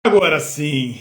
Agora sim,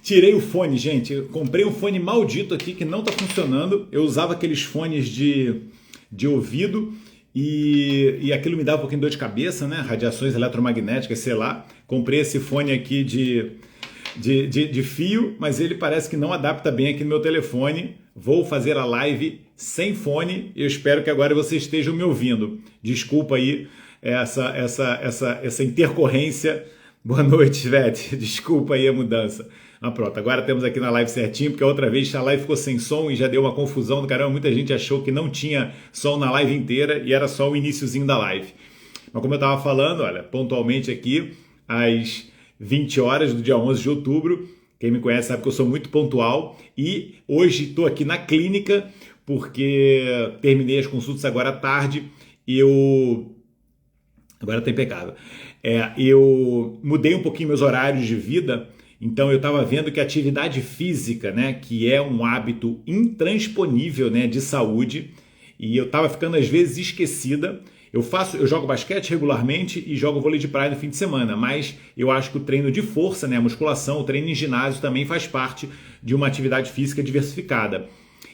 tirei o fone, gente. Eu comprei um fone maldito aqui que não tá funcionando. Eu usava aqueles fones de ouvido e aquilo me dava um pouquinho de dor de cabeça, né? Radiações eletromagnéticas, sei lá. Comprei esse fone aqui de fio, mas ele parece que não adapta bem aqui no meu telefone. Vou fazer a live sem fone e eu espero que agora vocês estejam me ouvindo. Desculpa aí essa intercorrência. Boa noite, Ivete. Desculpa aí a mudança. Ah, pronto, agora temos aqui na live certinho, porque a outra vez a live ficou sem som e já deu uma confusão do caramba. Muita gente achou que não tinha som na live inteira e era só o iniciozinho da live. Mas como eu estava falando, olha, pontualmente aqui, às 20 horas do dia 11 de outubro, quem me conhece sabe que eu sou muito pontual e hoje estou aqui na clínica porque terminei as consultas agora à tarde e eu... Agora está impecável. Eu mudei um pouquinho meus horários de vida, então eu estava vendo que a atividade física, né, que é um hábito intransponível, né, de saúde, e eu estava ficando às vezes esquecida. Eu jogo basquete regularmente e jogo vôlei de praia no fim de semana, mas eu acho que o treino de força, né, a musculação, o treino em ginásio também faz parte de uma atividade física diversificada.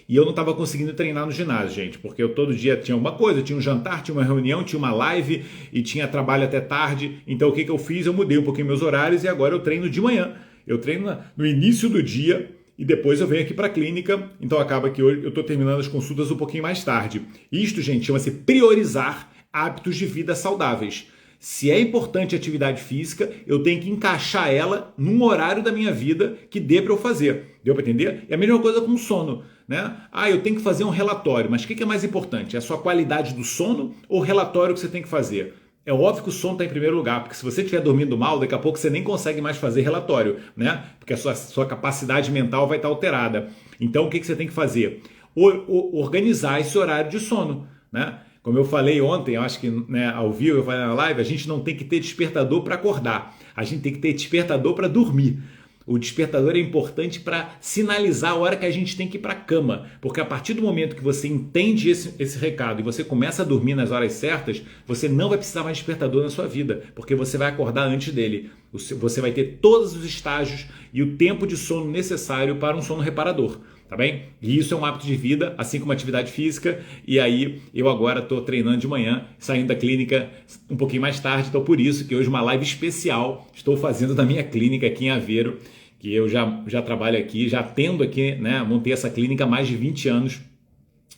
E eu não estava conseguindo treinar no ginásio, gente, porque eu todo dia tinha uma coisa, tinha um jantar, tinha uma reunião, tinha uma live e tinha trabalho até tarde. Então o que eu fiz? Eu mudei um pouquinho meus horários e agora eu treino de manhã. Eu treino no início do dia e depois eu venho aqui para a clínica. Então acaba que hoje eu estou terminando as consultas um pouquinho mais tarde. Isto, gente, chama-se priorizar hábitos de vida saudáveis. Se é importante a atividade física, eu tenho que encaixar ela num horário da minha vida que dê para eu fazer. Deu para entender? É a mesma coisa com o sono, né? Eu tenho que fazer um relatório, mas o que é mais importante? É a sua qualidade do sono ou o relatório que você tem que fazer? É óbvio que o sono está em primeiro lugar, porque se você estiver dormindo mal, daqui a pouco você nem consegue mais fazer relatório, né? Porque a sua capacidade mental vai estar alterada. Então o que você tem que fazer? Organizar esse horário de sono, né? Como eu falei ontem, eu acho que, né, ao vivo, eu falei na live, a gente não tem que ter despertador para acordar, a gente tem que ter despertador para dormir. O despertador é importante para sinalizar a hora que a gente tem que ir para a cama, porque a partir do momento que você entende esse recado e você começa a dormir nas horas certas, você não vai precisar mais de despertador na sua vida, porque você vai acordar antes dele. Você vai ter todos os estágios e o tempo de sono necessário para um sono reparador. Tá bem? E isso é um hábito de vida, assim como atividade física. E aí eu agora estou treinando de manhã, saindo da clínica um pouquinho mais tarde. Então por isso que hoje uma live especial estou fazendo na minha clínica aqui em Aveiro, que eu já trabalho aqui, já atendo aqui, né? Montei essa clínica há mais de 20 anos.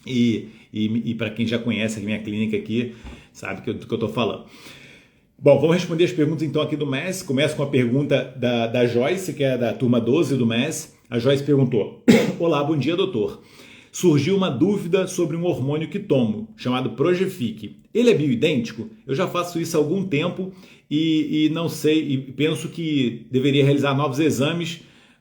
E para quem já conhece a minha clínica aqui, sabe do que eu estou falando. Bom, vamos responder as perguntas então aqui do MES. Começa com a pergunta da Joyce, que é da turma 12 do MES. A Joyce perguntou: olá, bom dia, doutor. Surgiu uma dúvida sobre um hormônio que tomo, chamado Progefic. Ele é bioidêntico? Eu já faço isso há algum tempo e não sei, e penso que deveria realizar novos exames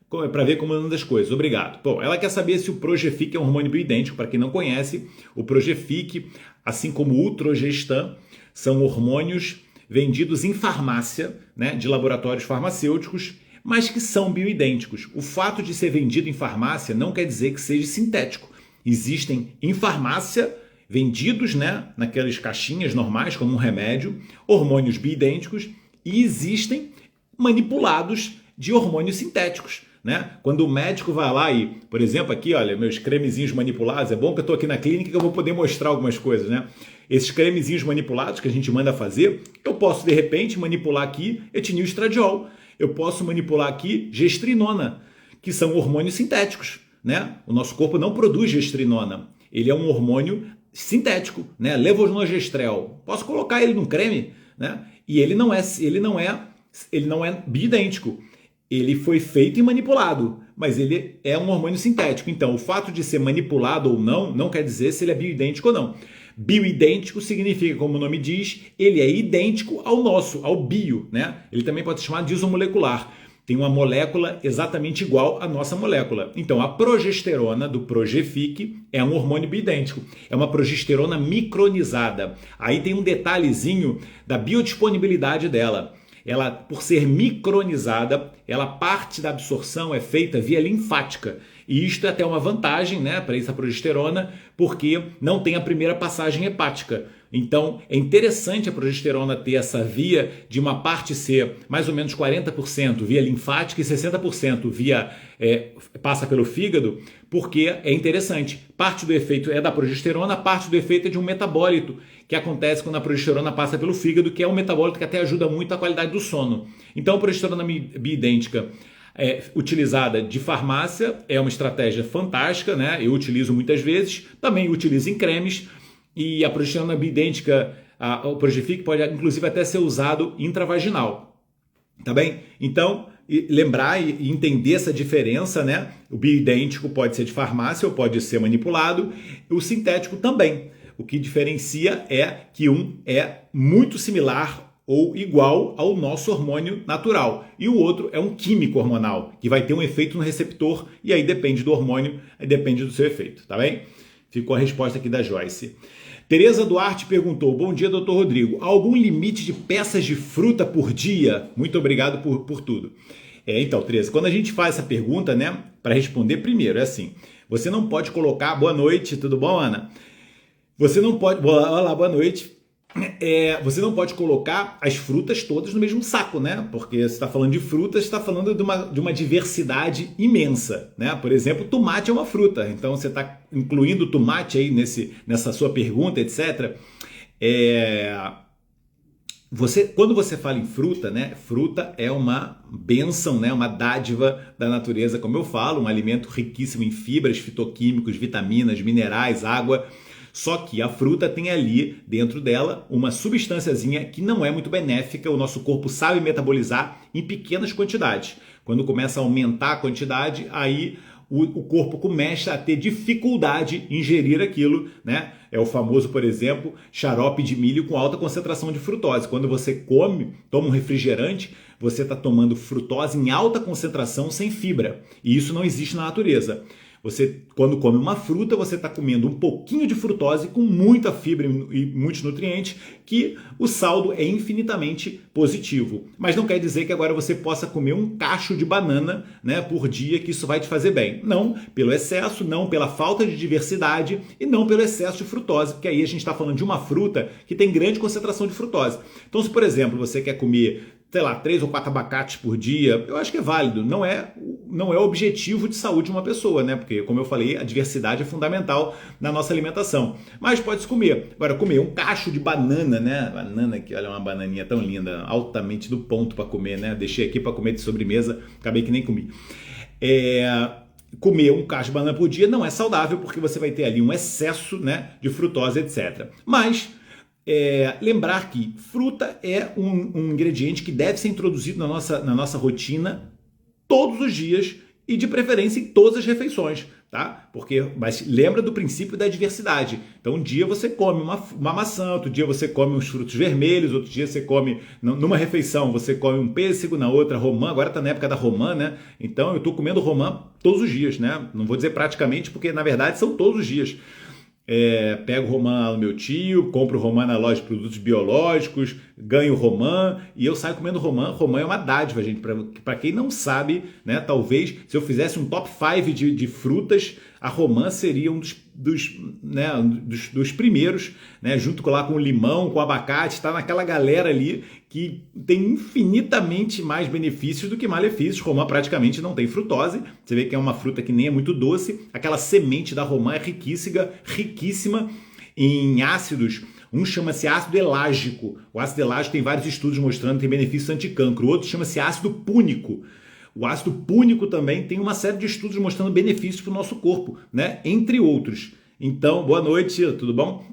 para ver como andam as coisas. Obrigado. Bom, ela quer saber se o Progefic é um hormônio bioidêntico. Para quem não conhece, o Progefic, assim como o Utrogestan, são hormônios vendidos em farmácia, né, de laboratórios farmacêuticos, mas que são bioidênticos. O fato de ser vendido em farmácia não quer dizer que seja sintético. Existem em farmácia, vendidos, né, naquelas caixinhas normais, como um remédio, hormônios bioidênticos, e existem manipulados de hormônios sintéticos. Né? Quando o médico vai lá e, por exemplo, aqui, olha, meus cremezinhos manipulados, é bom que eu estou aqui na clínica que eu vou poder mostrar algumas coisas, né? Esses cremezinhos manipulados que a gente manda fazer, eu posso, de repente, manipular aqui etinil estradiol. Eu posso manipular aqui gestrinona, que são hormônios sintéticos, né? O nosso corpo não produz gestrinona. Ele é um hormônio sintético, né? Levonorgestrel. Posso colocar ele num creme, né? E ele não é bioidêntico. Ele foi feito e manipulado, mas ele é um hormônio sintético. Então, o fato de ser manipulado ou não quer dizer se ele é bioidêntico ou não. Bioidêntico significa, como o nome diz, ele é idêntico ao nosso, ao bio, né? Ele também pode ser chamado de isomolecular. Tem uma molécula exatamente igual à nossa molécula. Então, a progesterona do Progefic é um hormônio bioidêntico. É uma progesterona micronizada. Aí tem um detalhezinho da biodisponibilidade dela. Ela, por ser micronizada, parte da absorção é feita via linfática. E isto é até uma vantagem, né, para essa progesterona, porque não tem a primeira passagem hepática. Então, é interessante a progesterona ter essa via de uma parte ser mais ou menos 40% via linfática e 60% passa pelo fígado, porque é interessante. Parte do efeito é da progesterona, parte do efeito é de um metabólito que acontece quando a progesterona passa pelo fígado, que é um metabólito que até ajuda muito a qualidade do sono. Então, a progesterona bioidêntica utilizada de farmácia é uma estratégia fantástica, né? Eu utilizo muitas vezes, também utilizo em cremes, e a progesterona bioidêntica, o Progefic, pode inclusive até ser usado intravaginal, tá bem? Então, lembrar e entender essa diferença, né? O bioidêntico pode ser de farmácia ou pode ser manipulado, o sintético também. O que diferencia é que um é muito similar ou igual ao nosso hormônio natural, e o outro é um químico hormonal, que vai ter um efeito no receptor, e aí depende do hormônio, aí depende do seu efeito, tá bem? Ficou a resposta aqui da Joyce. Tereza Duarte perguntou: bom dia, doutor Rodrigo, algum limite de peças de fruta por dia? Muito obrigado por tudo. Então, Tereza, quando a gente faz essa pergunta, né, para responder, primeiro, é assim, você não pode colocar, boa noite, tudo bom, Ana? Você não pode, olá, boa noite. Você não pode colocar as frutas todas no mesmo saco, né? Porque você está falando de frutas, você está falando de uma diversidade imensa, né? Por exemplo, tomate é uma fruta, então você está incluindo tomate aí nessa sua pergunta, etc. Quando você fala em fruta, né? Fruta é uma bênção, né? Uma dádiva da natureza, como eu falo, um alimento riquíssimo em fibras, fitoquímicos, vitaminas, minerais, água. Só que a fruta tem ali dentro dela uma substânciazinha que não é muito benéfica, o nosso corpo sabe metabolizar em pequenas quantidades. Quando começa a aumentar a quantidade, aí o corpo começa a ter dificuldade em ingerir aquilo, né? É o famoso, por exemplo, xarope de milho com alta concentração de frutose. Quando você toma um refrigerante, você está tomando frutose em alta concentração sem fibra. E isso não existe na natureza. Você, quando come uma fruta, você está comendo um pouquinho de frutose com muita fibra e muitos nutrientes, que o saldo é infinitamente positivo. Mas não quer dizer que agora você possa comer um cacho de banana, né, por dia, que isso vai te fazer bem. Não pelo excesso, não pela falta de diversidade e não pelo excesso de frutose, porque aí a gente está falando de uma fruta que tem grande concentração de frutose. Então, se por exemplo você quer comer, sei lá, 3 ou 4 abacates por dia, eu acho que é válido. Não é o objetivo de saúde de uma pessoa, né? Porque, como eu falei, a diversidade é fundamental na nossa alimentação. Mas pode-se comer. Agora, comer um cacho de banana, né? Banana, que olha, uma bananinha tão linda, altamente do ponto para comer, né? Deixei aqui para comer de sobremesa, acabei que nem comi. Comer um cacho de banana por dia não é saudável, porque você vai ter ali um excesso, né, de frutose, etc. Mas lembrar que fruta é um ingrediente que deve ser introduzido na nossa rotina todos os dias e de preferência em todas as refeições, tá? Mas lembra do princípio da diversidade. Então um dia você come uma maçã, outro dia você come uns frutos vermelhos, outro dia você come, numa refeição, você come um pêssego, na outra romã, agora está na época da romã, né? Então eu estou comendo romã todos os dias, né? Não vou dizer praticamente, porque na verdade são todos os dias. Pego romã no meu tio, compro romã na loja de produtos biológicos, ganho romã e eu saio comendo romã. Romã é uma dádiva, gente. Para quem não sabe, né, talvez se eu fizesse um top 5 de frutas, a romã seria um dos primeiros, né, junto com o limão, com o abacate, está naquela galera ali que tem infinitamente mais benefícios do que malefícios. Romã praticamente não tem frutose, você vê que é uma fruta que nem é muito doce, aquela semente da romã é riquíssima em ácidos. Um chama-se ácido elágico, o ácido elágico tem vários estudos mostrando que tem benefícios anticancro, o outro chama-se ácido púnico. O ácido púnico também tem uma série de estudos mostrando benefícios para o nosso corpo, né? Entre outros. Então, boa noite, tudo bom?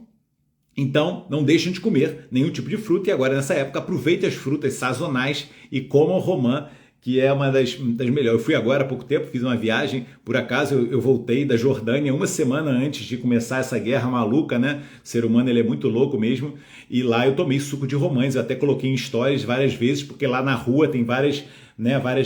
Então, não deixem de comer nenhum tipo de fruta e agora nessa época aproveite as frutas sazonais e comam romã, que é uma das melhores. Eu fui agora há pouco tempo, fiz uma viagem, por acaso eu voltei da Jordânia uma semana antes de começar essa guerra maluca, né? O ser humano ele é muito louco mesmo, e lá eu tomei suco de romãs, eu até coloquei em stories várias vezes, porque lá na rua tem várias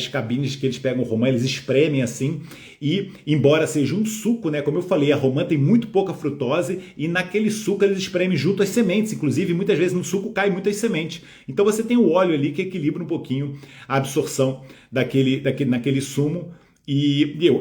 cabines que eles pegam romã, eles espremem assim, e embora seja um suco, né, como eu falei, a romã tem muito pouca frutose e naquele suco eles espremem junto as sementes, inclusive muitas vezes no suco cai muitas sementes, então você tem o óleo ali que equilibra um pouquinho a absorção naquele sumo,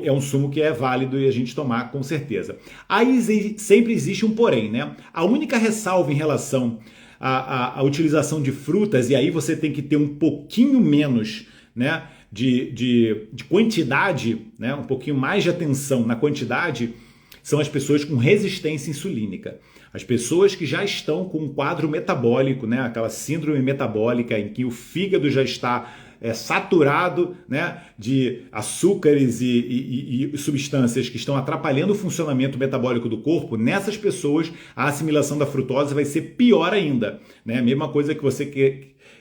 é um sumo que é válido e a gente tomar com certeza. Aí sempre existe um porém, né? A única ressalva em relação à utilização de frutas, e aí você tem que ter um pouquinho menos, né, de quantidade, né, um pouquinho mais de atenção na quantidade, são as pessoas com resistência insulínica. As pessoas que já estão com um quadro metabólico, né, aquela síndrome metabólica em que o fígado já está saturado, né, de açúcares e substâncias que estão atrapalhando o funcionamento metabólico do corpo, nessas pessoas a assimilação da frutose vai ser pior ainda. Né? A mesma coisa que você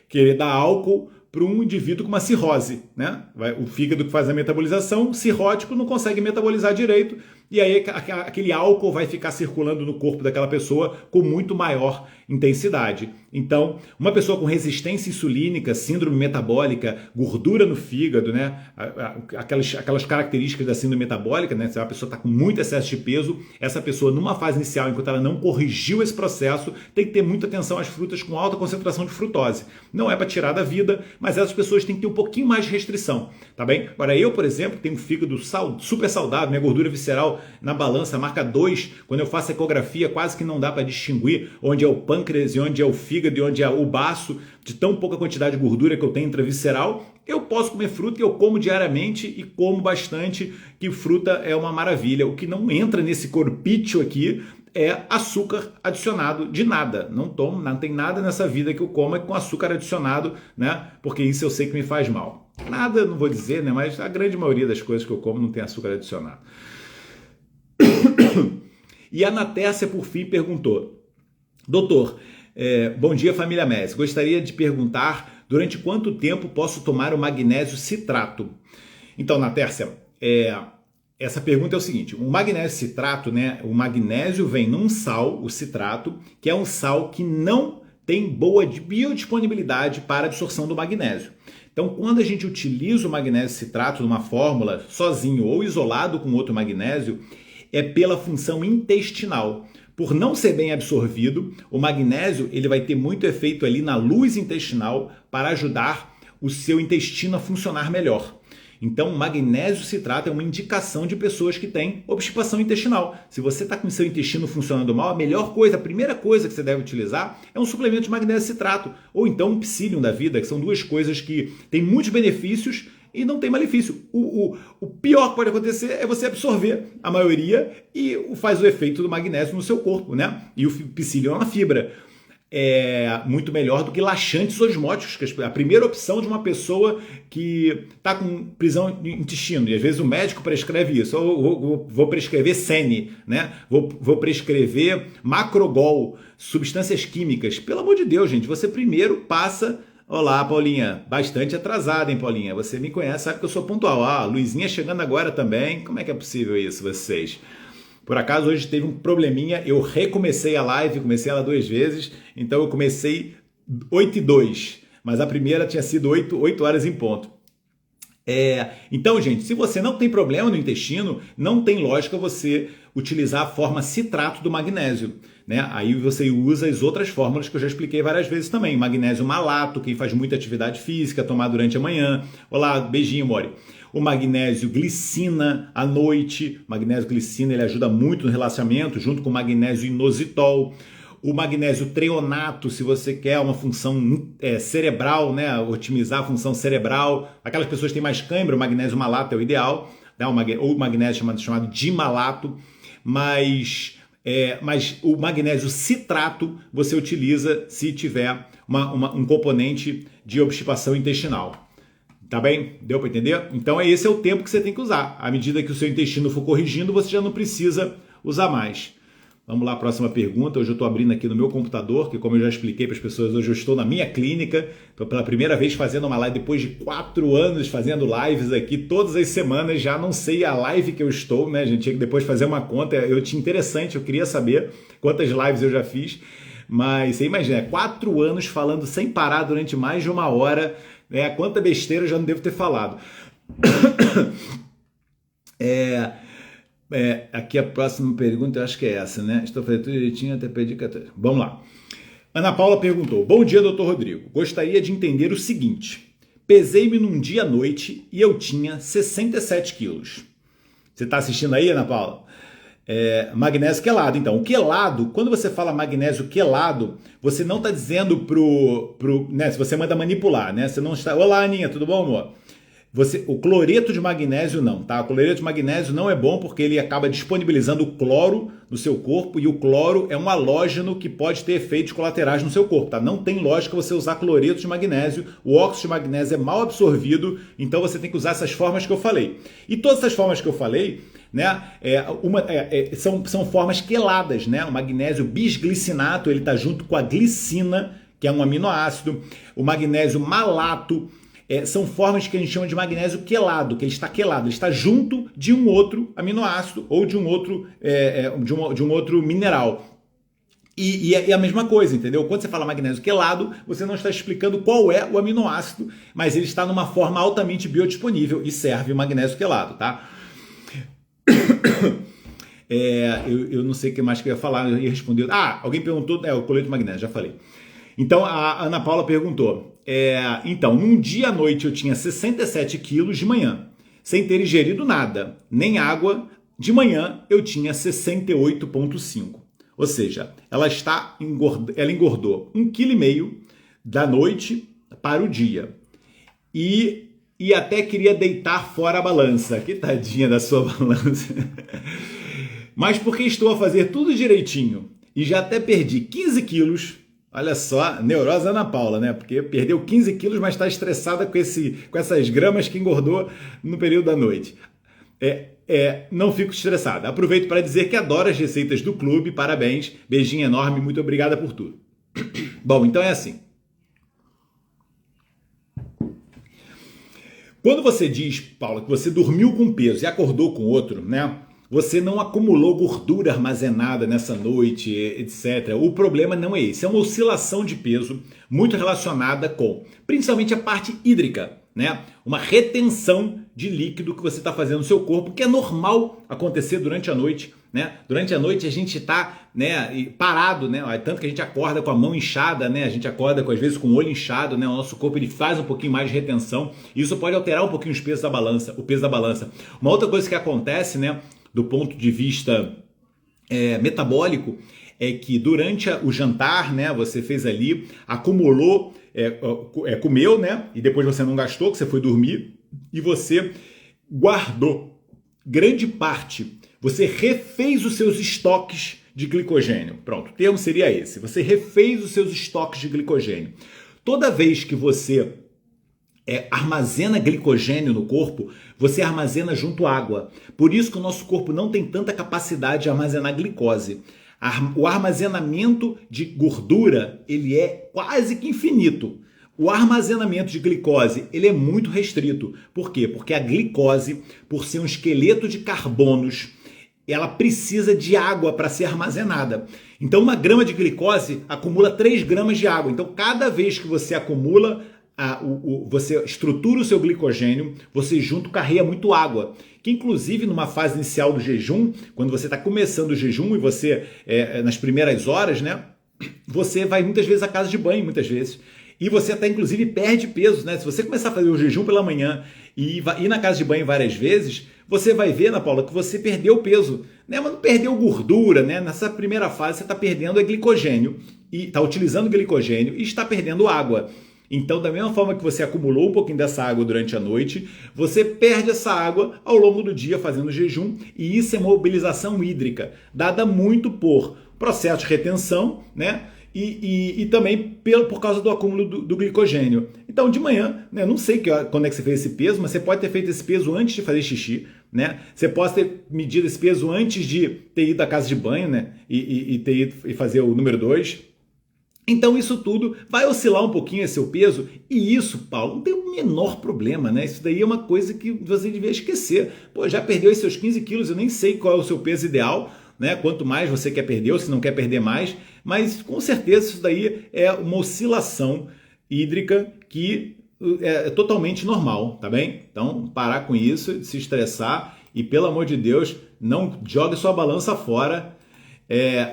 querer dar álcool para um indivíduo com uma cirrose, né? O fígado que faz a metabolização, cirrótico, não consegue metabolizar direito, e aí aquele álcool vai ficar circulando no corpo daquela pessoa com muito maior intensidade. Então, uma pessoa com resistência insulínica, síndrome metabólica, gordura no fígado, né? Aquelas características da síndrome metabólica, né? Se a pessoa está com muito excesso de peso, essa pessoa, numa fase inicial, enquanto ela não corrigiu esse processo, tem que ter muita atenção às frutas com alta concentração de frutose. Não é para tirar da vida, mas essas pessoas têm que ter um pouquinho mais de restrição, tá bem? Agora, eu, por exemplo, tenho um fígado super saudável, minha gordura visceral na balança marca 2, quando eu faço ecografia quase que não dá para distinguir onde é o pâncreas e onde é o fígado e onde é o baço, de tão pouca quantidade de gordura que eu tenho intravisceral. Eu posso comer fruta, eu como diariamente e como bastante, que fruta é uma maravilha. O que não entra nesse corpício aqui é açúcar adicionado de nada. Não tem nada nessa vida que eu como com açúcar adicionado, né? Porque isso eu sei que me faz mal. Nada, não vou dizer, né? Mas a grande maioria das coisas que eu como não tem açúcar adicionado. E a Natércia, por fim, perguntou: doutor, bom dia, família Messi. Gostaria de perguntar durante quanto tempo posso tomar o magnésio citrato? Então, Natércia, essa pergunta é o seguinte: o magnésio citrato, né? O magnésio vem num sal, o citrato, que é um sal que não tem boa biodisponibilidade para a absorção do magnésio. Então, quando a gente utiliza o magnésio citrato numa fórmula, sozinho ou isolado com outro magnésio, é pela função intestinal. Por não ser bem absorvido, o magnésio ele vai ter muito efeito ali na luz intestinal para ajudar o seu intestino a funcionar melhor. Então, o magnésio citrato é uma indicação de pessoas que têm obstipação intestinal. Se você está com o seu intestino funcionando mal, a primeira coisa que você deve utilizar é um suplemento de magnésio citrato, ou então um psyllium da vida, que são duas coisas que têm muitos benefícios e não tem malefício. O pior que pode acontecer é você absorver a maioria e faz o efeito do magnésio no seu corpo, né? E o psyllium é uma fibra. É muito melhor do que laxantes osmóticos, que a primeira opção de uma pessoa que está com prisão de intestino, e às vezes o médico prescreve isso, ou vou prescrever Sene, né? Vou prescrever Macrogol, substâncias químicas. Pelo amor de Deus, gente, você primeiro passa... Olá, Paulinha. Bastante atrasada, hein, Paulinha? Você me conhece, sabe que eu sou pontual. Ah, Luizinha chegando agora também. Como é que é possível isso, vocês? Por acaso, hoje teve um probleminha. Eu recomecei a live, comecei ela 2 vezes. Então, eu comecei 8h02. Mas a primeira tinha sido 8 horas em ponto. Então, gente, se você não tem problema no intestino, não tem lógica você utilizar a forma citrato do magnésio, né? Aí você usa as outras fórmulas que eu já expliquei várias vezes também. Magnésio malato, quem faz muita atividade física, tomar durante a manhã. Olá, beijinho, Mori. O magnésio glicina à noite. O magnésio glicina ele ajuda muito no relaxamento, junto com o magnésio inositol. O magnésio treonato, se você quer uma função cerebral, né, otimizar a função cerebral. Aquelas pessoas que têm mais cãibra, o magnésio malato é o ideal, né, ou o magnésio chamado dimalato, mas o magnésio citrato você utiliza se tiver um componente de obstipação intestinal. Tá bem? Deu para entender? Então esse é o tempo que você tem que usar. À medida que o seu intestino for corrigindo, você já não precisa usar mais. Vamos lá, próxima pergunta. Hoje eu estou abrindo aqui no meu computador, que como eu já expliquei para as pessoas, hoje eu estou na minha clínica. Estou pela primeira vez fazendo uma live, depois de 4 anos fazendo lives aqui, todas as semanas. Já não sei a live que eu estou, né? A gente tinha que depois fazer uma conta. Eu tinha interessante, eu queria saber quantas lives eu já fiz. Mas você imagina, 4 anos falando sem parar durante mais de 1 hora. Quanta besteira eu já não devo ter falado. Aqui a próxima pergunta, eu acho que é essa, né? Estou fazendo tudo direitinho, até perdi 14. Vamos lá. Ana Paula perguntou: bom dia, doutor Rodrigo. Gostaria de entender o seguinte. Pesei-me num dia à noite e eu tinha 67 quilos. Você está assistindo aí, Ana Paula? Magnésio quelado. Então, o quelado, quando você fala magnésio quelado, você não está dizendo né, se você manda manipular, né? Você não está... Olá, Aninha, tudo bom, amor? O cloreto de magnésio não, tá? O cloreto de magnésio não é bom porque ele acaba disponibilizando o cloro no seu corpo e o cloro é um halógeno que pode ter efeitos colaterais no seu corpo, tá? Não tem lógica você usar cloreto de magnésio, o óxido de magnésio é mal absorvido, então você tem que usar essas formas que eu falei. E todas essas formas que eu falei, né, são formas queladas, né? O magnésio bisglicinato, ele tá junto com a glicina, que é um aminoácido, o magnésio malato, são formas que a gente chama de magnésio quelado, que ele está quelado, ele está junto de um outro aminoácido ou de um outro, de um outro mineral. E é a mesma coisa, entendeu? Quando você fala magnésio quelado, você não está explicando qual é o aminoácido, mas ele está numa forma altamente biodisponível e serve o magnésio quelado, tá? Eu não sei o que mais que eu ia falar, eu ia responder. Alguém perguntou, o cloreto de magnésio, já falei. Então, a Ana Paula perguntou, então, num dia à noite eu tinha 67 quilos de manhã, sem ter ingerido nada, nem água, de manhã eu tinha 68,5. Ou seja, ela engordou 1,5 kg da noite para o dia. E até queria deitar fora a balança. Que tadinha da sua balança. Mas porque estou a fazer tudo direitinho e já até perdi 15 quilos... Olha só, neurose Ana Paula, né? Porque perdeu 15 quilos, mas está estressada com essas gramas que engordou no período da noite. Não fico estressada. Aproveito para dizer que adoro as receitas do clube. Parabéns. Beijinho enorme. Muito obrigada por tudo. Bom, então é assim. Quando você diz, Paula, que você dormiu com um peso e acordou com outro, né? Você não acumulou gordura armazenada nessa noite, etc. O problema não é esse. É uma oscilação de peso muito relacionada com, principalmente, a parte hídrica, né? Uma retenção de líquido que você está fazendo no seu corpo, que é normal acontecer durante a noite, né? Durante a noite a gente está, né, parado, né? Tanto que a gente acorda com a mão inchada, né? A gente acorda às vezes com o olho inchado, né? O nosso corpo ele faz um pouquinho mais de retenção. E isso pode alterar um pouquinho o peso da balança. Uma outra coisa que acontece, né, do ponto de vista metabólico, é que durante o jantar, né, você fez ali, acumulou, comeu, né, e depois você não gastou, que você foi dormir, e você guardou grande parte, você refez os seus estoques de glicogênio. Pronto, o termo seria esse, você refez os seus estoques de glicogênio. Toda vez que você armazena glicogênio no corpo, você armazena junto à água. Por isso que o nosso corpo não tem tanta capacidade de armazenar glicose. O armazenamento de gordura, ele é quase que infinito. O armazenamento de glicose, ele é muito restrito. Por quê? Porque a glicose, por ser um esqueleto de carbonos, ela precisa de água para ser armazenada. Então, 1 grama de glicose acumula 3 gramas de água. Então, cada vez que você acumula você estrutura o seu glicogênio, você junto carrega muito água, que inclusive numa fase inicial do jejum, quando você está começando o jejum e você, nas primeiras horas, né, você vai muitas vezes à casa de banho, e você até inclusive perde peso, né? Se você começar a fazer o jejum pela manhã e ir na casa de banho várias vezes, você vai ver, Ana Paula, que você perdeu peso, né? Mas não perdeu gordura, né? Nessa primeira fase você está perdendo glicogênio, e está utilizando glicogênio e está perdendo água. Então, da mesma forma que você acumulou um pouquinho dessa água durante a noite, você perde essa água ao longo do dia fazendo jejum, e isso é mobilização hídrica, dada muito por processo de retenção, né? E também por causa do acúmulo do glicogênio. Então, de manhã, né, não sei quando é que você fez esse peso, mas você pode ter feito esse peso antes de fazer xixi, né? Você pode ter medido esse peso antes de ter ido à casa de banho, né? E ter ido e fazer o número 2. Então isso tudo vai oscilar um pouquinho esse seu peso, e isso, Paulo, não tem o menor problema, né? Isso daí é uma coisa que você devia esquecer. Pô, já perdeu esses seus 15 quilos, eu nem sei qual é o seu peso ideal, né? Quanto mais você quer perder ou se não quer perder mais, mas com certeza isso daí é uma oscilação hídrica que é totalmente normal, tá bem? Então parar com isso, se estressar e, pelo amor de Deus, não jogue sua balança fora.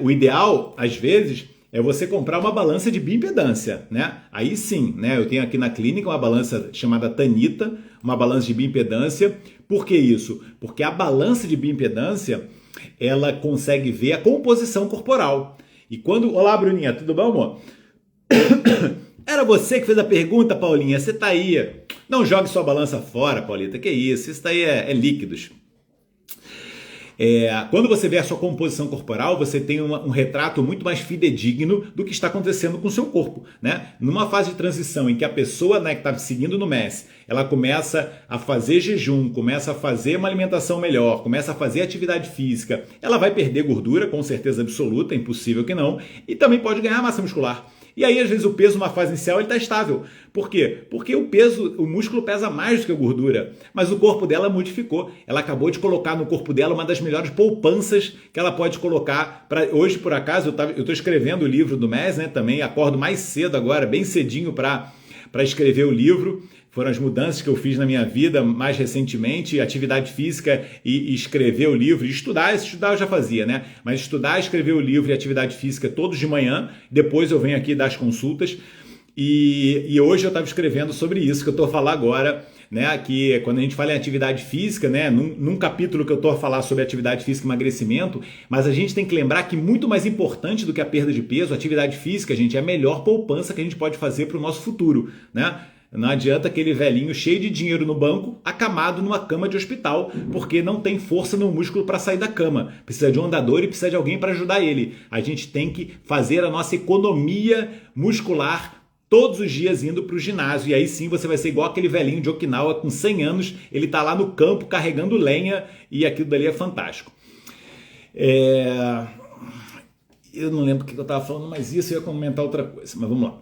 O ideal, às vezes, é você comprar uma balança de bioimpedância, né? Aí sim, né? Eu tenho aqui na clínica uma balança chamada Tanita, uma balança de bioimpedância. Por que isso? Porque a balança de bioimpedância, ela consegue ver a composição corporal. E quando... Olá, Bruninha, tudo bom, amor? Era você que fez a pergunta, Paulinha, você tá aí. Não jogue sua balança fora, Paulita, que isso daí é líquidos. Quando você vê a sua composição corporal, você tem um retrato muito mais fidedigno do que está acontecendo com o seu corpo, né? Numa fase de transição em que a pessoa, né, que está seguindo no MES, ela começa a fazer jejum, começa a fazer uma alimentação melhor, começa a fazer atividade física, ela vai perder gordura, com certeza absoluta, é impossível que não, e também pode ganhar massa muscular. E aí, às vezes, o peso numa fase inicial ele está estável. Por quê? Porque o músculo pesa mais do que a gordura, mas o corpo dela modificou. Ela acabou de colocar no corpo dela uma das melhores poupanças que ela pode colocar. Hoje, por acaso, eu estou escrevendo o livro do MES, né? Também acordo mais cedo agora, bem cedinho para escrever o livro. Foram as mudanças que eu fiz na minha vida mais recentemente, atividade física e escrever o livro. Estudar eu já fazia, né? Mas estudar, escrever o livro e atividade física todos de manhã, depois eu venho aqui dar as consultas. E hoje eu estava escrevendo sobre isso que eu estou a falar agora, né? Que quando a gente fala em atividade física, né? Num capítulo que eu estou a falar sobre atividade física e emagrecimento, mas a gente tem que lembrar que muito mais importante do que a perda de peso, a atividade física, gente, é a melhor poupança que a gente pode fazer para o nosso futuro, né? Não adianta aquele velhinho cheio de dinheiro no banco, acamado numa cama de hospital, porque não tem força no músculo para sair da cama. Precisa de um andador e precisa de alguém para ajudar ele. A gente tem que fazer a nossa economia muscular todos os dias indo para o ginásio. E aí sim você vai ser igual aquele velhinho de Okinawa com 100 anos, ele está lá no campo carregando lenha e aquilo dali é fantástico. Eu não lembro o que eu estava falando, mas isso eu ia comentar outra coisa, mas vamos lá.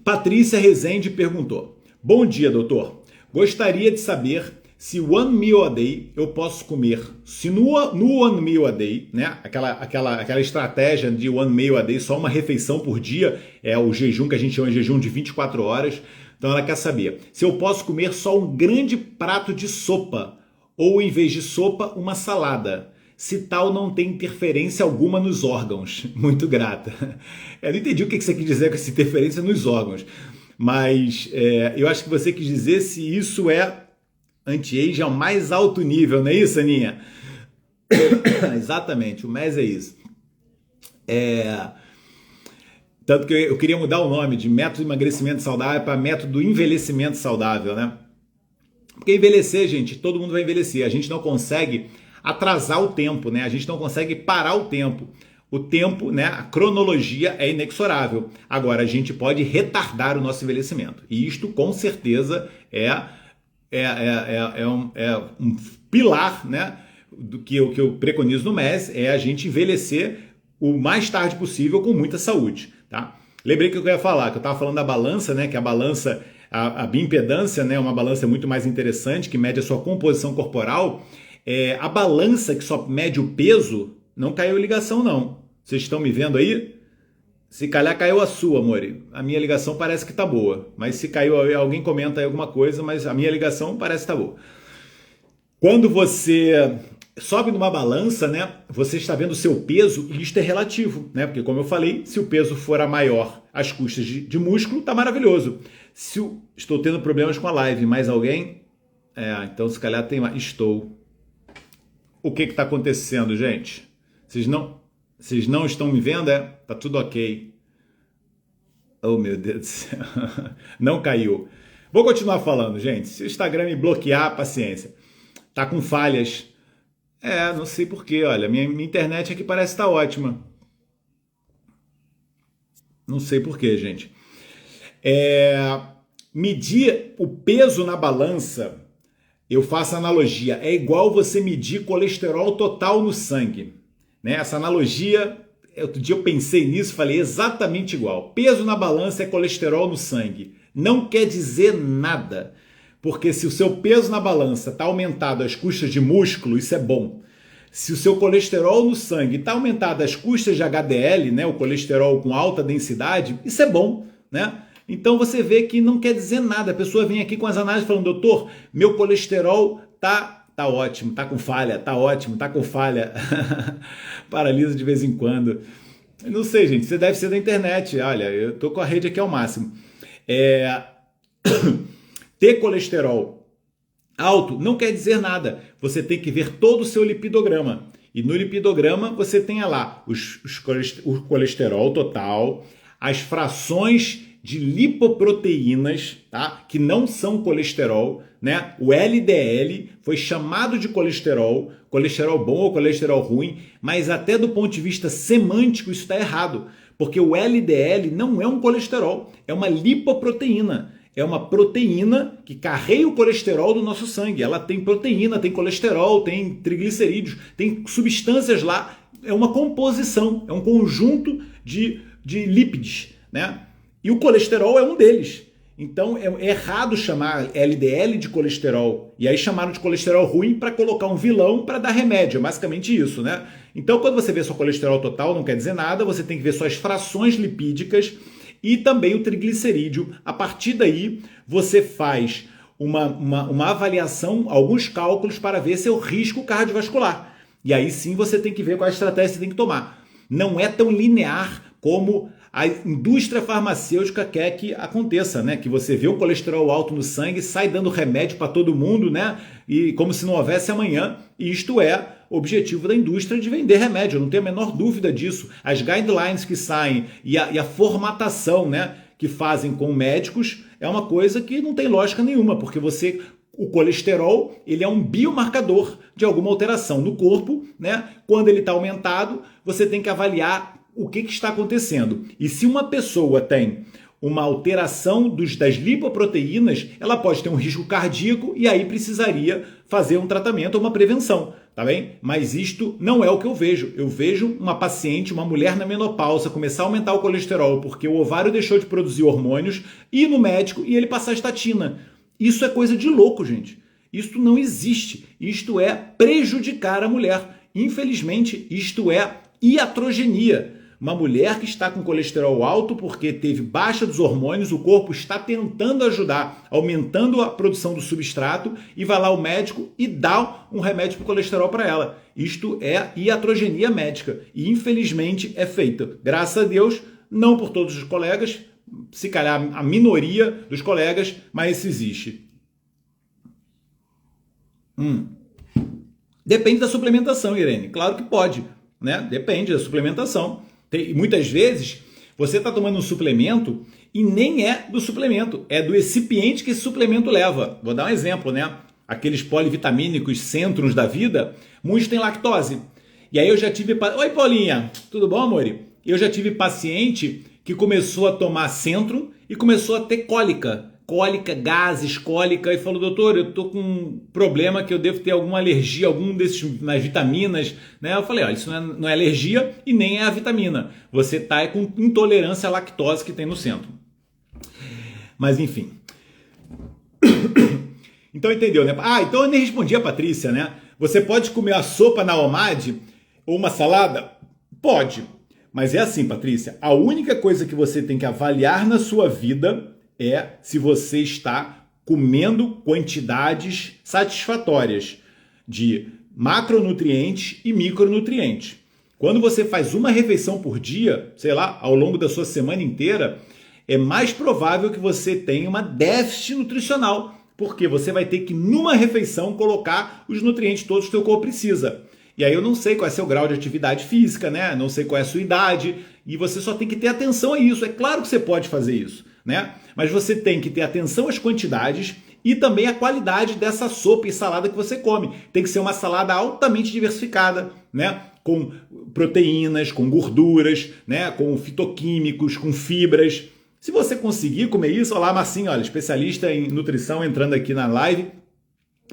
Patrícia Rezende perguntou: bom dia, doutor. Gostaria de saber se one meal a day eu posso comer, se no one meal a day, né, aquela estratégia de one meal a day, só uma refeição por dia, é o jejum que a gente chama de jejum de 24 horas. Então ela quer saber se eu posso comer só um grande prato de sopa ou em vez de sopa uma salada. Se tal não tem interferência alguma nos órgãos. Muito grata. Eu não entendi o que você quis dizer com essa interferência nos órgãos, mas eu acho que você quis dizer se isso é anti-age ao mais alto nível, não é isso, Aninha? Exatamente, o MES é isso. Tanto que eu queria mudar o nome de método de emagrecimento saudável para método envelhecimento saudável, né? Porque envelhecer, gente, todo mundo vai envelhecer. A gente não consegue atrasar o tempo, né? A gente não consegue parar o tempo. O tempo, né? A cronologia é inexorável. Agora, a gente pode retardar o nosso envelhecimento. E isto, com certeza, é um pilar, né? Do que eu preconizo no MES, é a gente envelhecer o mais tarde possível com muita saúde, tá? Lembrei que eu ia falar, que eu estava falando da balança, né? Que a balança, a bioimpedância, né? Uma balança muito mais interessante, que mede a sua composição corporal. A balança que só mede o peso, não caiu ligação não. Vocês estão me vendo aí? Se calhar caiu a sua, amore. A minha ligação parece que tá boa. Mas se caiu, alguém comenta aí alguma coisa, mas a minha ligação parece que tá boa. Quando você sobe numa balança, né, você está vendo o seu peso e isto é relativo, né? Porque como eu falei, se o peso for a maior às custas de músculo, tá maravilhoso. Estou tendo problemas com a live, mais alguém? Então se calhar tem mais. Estou. O que está acontecendo, gente? Vocês não estão me vendo? Tá tudo ok. Oh, meu Deus do céu. Não caiu. Vou continuar falando, gente. Se o Instagram me bloquear, paciência. Tá com falhas. Não sei porquê. Olha, minha internet aqui parece estar ótima. Não sei porquê, gente. Medir o peso na balança... Eu faço analogia, é igual você medir colesterol total no sangue, né? Essa analogia, outro dia eu pensei nisso, falei exatamente igual. Peso na balança é colesterol no sangue. Não quer dizer nada, porque se o seu peso na balança está aumentado às custas de músculo, isso é bom. Se o seu colesterol no sangue está aumentado às custas de HDL, né? O colesterol com alta densidade, isso é bom, né? Então você vê que não quer dizer nada. A pessoa vem aqui com as análises falando: doutor, meu colesterol tá ótimo, tá com falha, tá ótimo, tá com falha. Paralisa de vez em quando. Não sei, gente, você deve ser da internet. Olha, eu tô com a rede aqui ao máximo. É... Ter colesterol alto não quer dizer nada. Você tem que ver todo o seu lipidograma. E no lipidograma você tem lá o colesterol total, as frações de lipoproteínas, tá? Que não são colesterol, né? O LDL foi chamado de colesterol bom ou colesterol ruim, mas até do ponto de vista semântico isso está errado, porque o LDL não é um colesterol, é uma lipoproteína. É uma proteína que carrega o colesterol do nosso sangue. Ela tem proteína, tem colesterol, tem triglicerídeos, tem substâncias lá. É uma composição, é um conjunto de lípides, né? E o colesterol é um deles. Então é errado chamar LDL de colesterol. E aí chamaram de colesterol ruim para colocar um vilão para dar remédio. É basicamente isso, né? Então quando você vê seu colesterol total, não quer dizer nada. Você tem que ver suas frações lipídicas e também o triglicerídeo. A partir daí, você faz uma avaliação, alguns cálculos para ver seu risco cardiovascular. E aí sim você tem que ver qual a estratégia você tem que tomar. Não é tão linear como a indústria farmacêutica quer que aconteça, né? Que você vê um colesterol alto no sangue, sai dando remédio para todo mundo, né? E como se não houvesse amanhã. E isto é o objetivo da indústria de vender remédio, eu não tenho a menor dúvida disso. As guidelines que saem e a formatação, né, que fazem com médicos é uma coisa que não tem lógica nenhuma, porque o colesterol ele é um biomarcador de alguma alteração no corpo, né? Quando ele está aumentado, você tem que avaliar o que está acontecendo. E se uma pessoa tem uma alteração das lipoproteínas, ela pode ter um risco cardíaco e aí precisaria fazer um tratamento ou uma prevenção, tá bem? Mas isto não é o que eu vejo. Eu vejo uma paciente, uma mulher na menopausa, começar a aumentar o colesterol porque o ovário deixou de produzir hormônios, ir no médico e ele passar estatina. Isso é coisa de louco, gente. Isto não existe. Isto é prejudicar a mulher. Infelizmente, isto é iatrogenia. Uma mulher que está com colesterol alto porque teve baixa dos hormônios, o corpo está tentando ajudar, aumentando a produção do substrato e vai lá o médico e dá um remédio para o colesterol para ela. Isto é iatrogenia médica e infelizmente é feita. Graças a Deus, não por todos os colegas, se calhar a minoria dos colegas, mas isso existe. Depende da suplementação, Irene. Claro que pode, né? Depende da suplementação. Muitas vezes você está tomando um suplemento e nem é do suplemento, é do recipiente que esse suplemento leva. Vou dar um exemplo, né? Aqueles polivitamínicos Centrums da vida, muitos têm lactose. E aí eu já tive... Oi, Paulinha, tudo bom, amor? Eu já tive paciente que começou a tomar Centrum e começou a ter cólica, gases, cólica, e falou, doutor, eu tô com um problema que eu devo ter alguma alergia, algum desses nas vitaminas, né? Eu falei, olha, isso não é alergia e nem é a vitamina. Você tá com intolerância à lactose que tem no centro. Mas enfim. Então entendeu, né? Então eu nem respondi a Patrícia, né? Você pode comer a sopa na OMAD ou uma salada? Pode. Mas é assim, Patrícia, a única coisa que você tem que avaliar na sua vida é se você está comendo quantidades satisfatórias de macronutrientes e micronutrientes. Quando você faz uma refeição por dia, sei lá, ao longo da sua semana inteira, é mais provável que você tenha uma déficit nutricional, porque você vai ter que, numa refeição, colocar os nutrientes todos que o seu corpo precisa. E aí eu não sei qual é seu grau de atividade física, né? Não sei qual é a sua idade, e você só tem que ter atenção a isso. É claro que você pode fazer isso, né? Mas você tem que ter atenção às quantidades e também à qualidade dessa sopa e salada que você come. Tem que ser uma salada altamente diversificada, né? Com proteínas, com gorduras, né? Com fitoquímicos, com fibras. Se você conseguir comer isso, olá, Marcinho, olha, especialista em nutrição entrando aqui na live,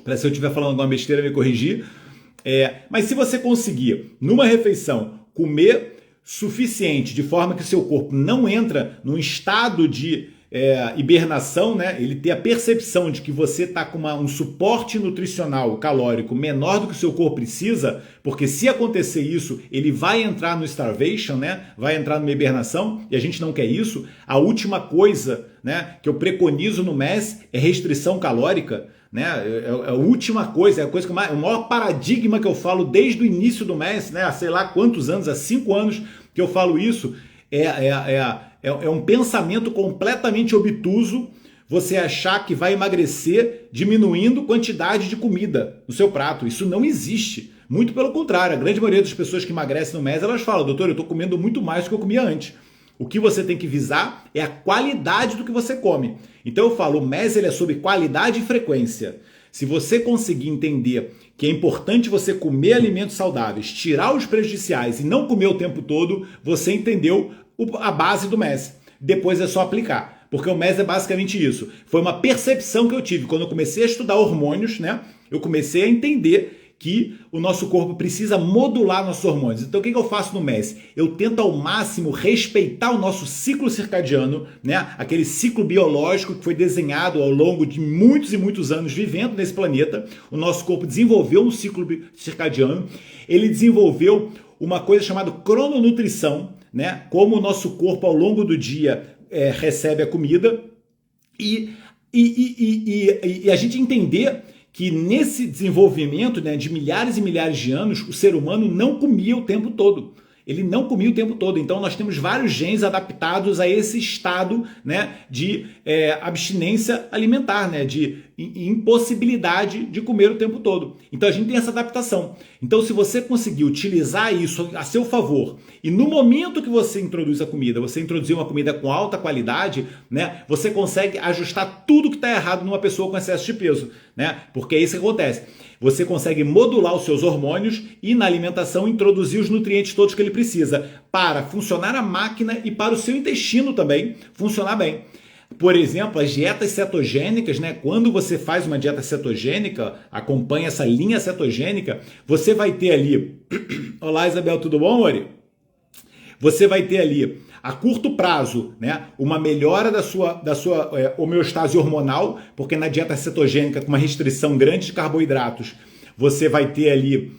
para se eu estiver falando alguma besteira me corrigir. Mas se você conseguir, numa refeição, comer suficiente, de forma que o seu corpo não entra num estado de hibernação, né? Ele ter a percepção de que você está com um suporte nutricional calórico menor do que o seu corpo precisa, porque se acontecer isso, ele vai entrar no starvation, né? Vai entrar numa hibernação, e a gente não quer isso. A última coisa, né, que eu preconizo no MES é restrição calórica, né? É a última coisa, é a coisa que o maior paradigma que eu falo desde o início do MES, né? Há sei lá quantos anos, há 5 anos que eu falo isso é um pensamento completamente obtuso você achar que vai emagrecer diminuindo quantidade de comida no seu prato. Isso não existe. Muito pelo contrário, a grande maioria das pessoas que emagrecem no mês, elas falam, doutor, eu estou comendo muito mais do que eu comia antes. O que você tem que visar é a qualidade do que você come. Então eu falo, o MES ele é sobre qualidade e frequência. Se você conseguir entender que é importante você comer alimentos saudáveis, tirar os prejudiciais e não comer o tempo todo, você entendeu a base do MES. Depois é só aplicar. Porque o MES é basicamente isso. Foi uma percepção que eu tive quando eu comecei a estudar hormônios, né? Eu comecei a entender que o nosso corpo precisa modular nossos hormônios. Então o que eu faço no MES? Eu tento ao máximo respeitar o nosso ciclo circadiano, né? Aquele ciclo biológico que foi desenhado ao longo de muitos e muitos anos vivendo nesse planeta. O nosso corpo desenvolveu um ciclo circadiano. Ele desenvolveu uma coisa chamada crononutrição, né? Como o nosso corpo ao longo do dia recebe a comida e a gente entender que nesse desenvolvimento, né, de milhares e milhares de anos, o ser humano não comia o tempo todo. Ele não comia o tempo todo. Então nós temos vários genes adaptados a esse estado, né, de abstinência alimentar, né, de impossibilidade de comer o tempo todo. Então a gente tem essa adaptação. Então se você conseguir utilizar isso a seu favor e no momento que você introduz a comida, você introduzir uma comida com alta qualidade, né, você consegue ajustar tudo que está errado numa pessoa com excesso de peso, né? Porque é isso que acontece. Você consegue modular os seus hormônios e na alimentação introduzir os nutrientes todos que ele precisa para funcionar a máquina e para o seu intestino também funcionar bem. Por exemplo, as dietas cetogênicas, né? Quando você faz uma dieta cetogênica, acompanha essa linha cetogênica, você vai ter ali... Olá, Isabel, tudo bom, Mori? Você vai ter ali, a curto prazo, né, uma melhora da sua homeostase hormonal, porque na dieta cetogênica, com uma restrição grande de carboidratos, você vai ter ali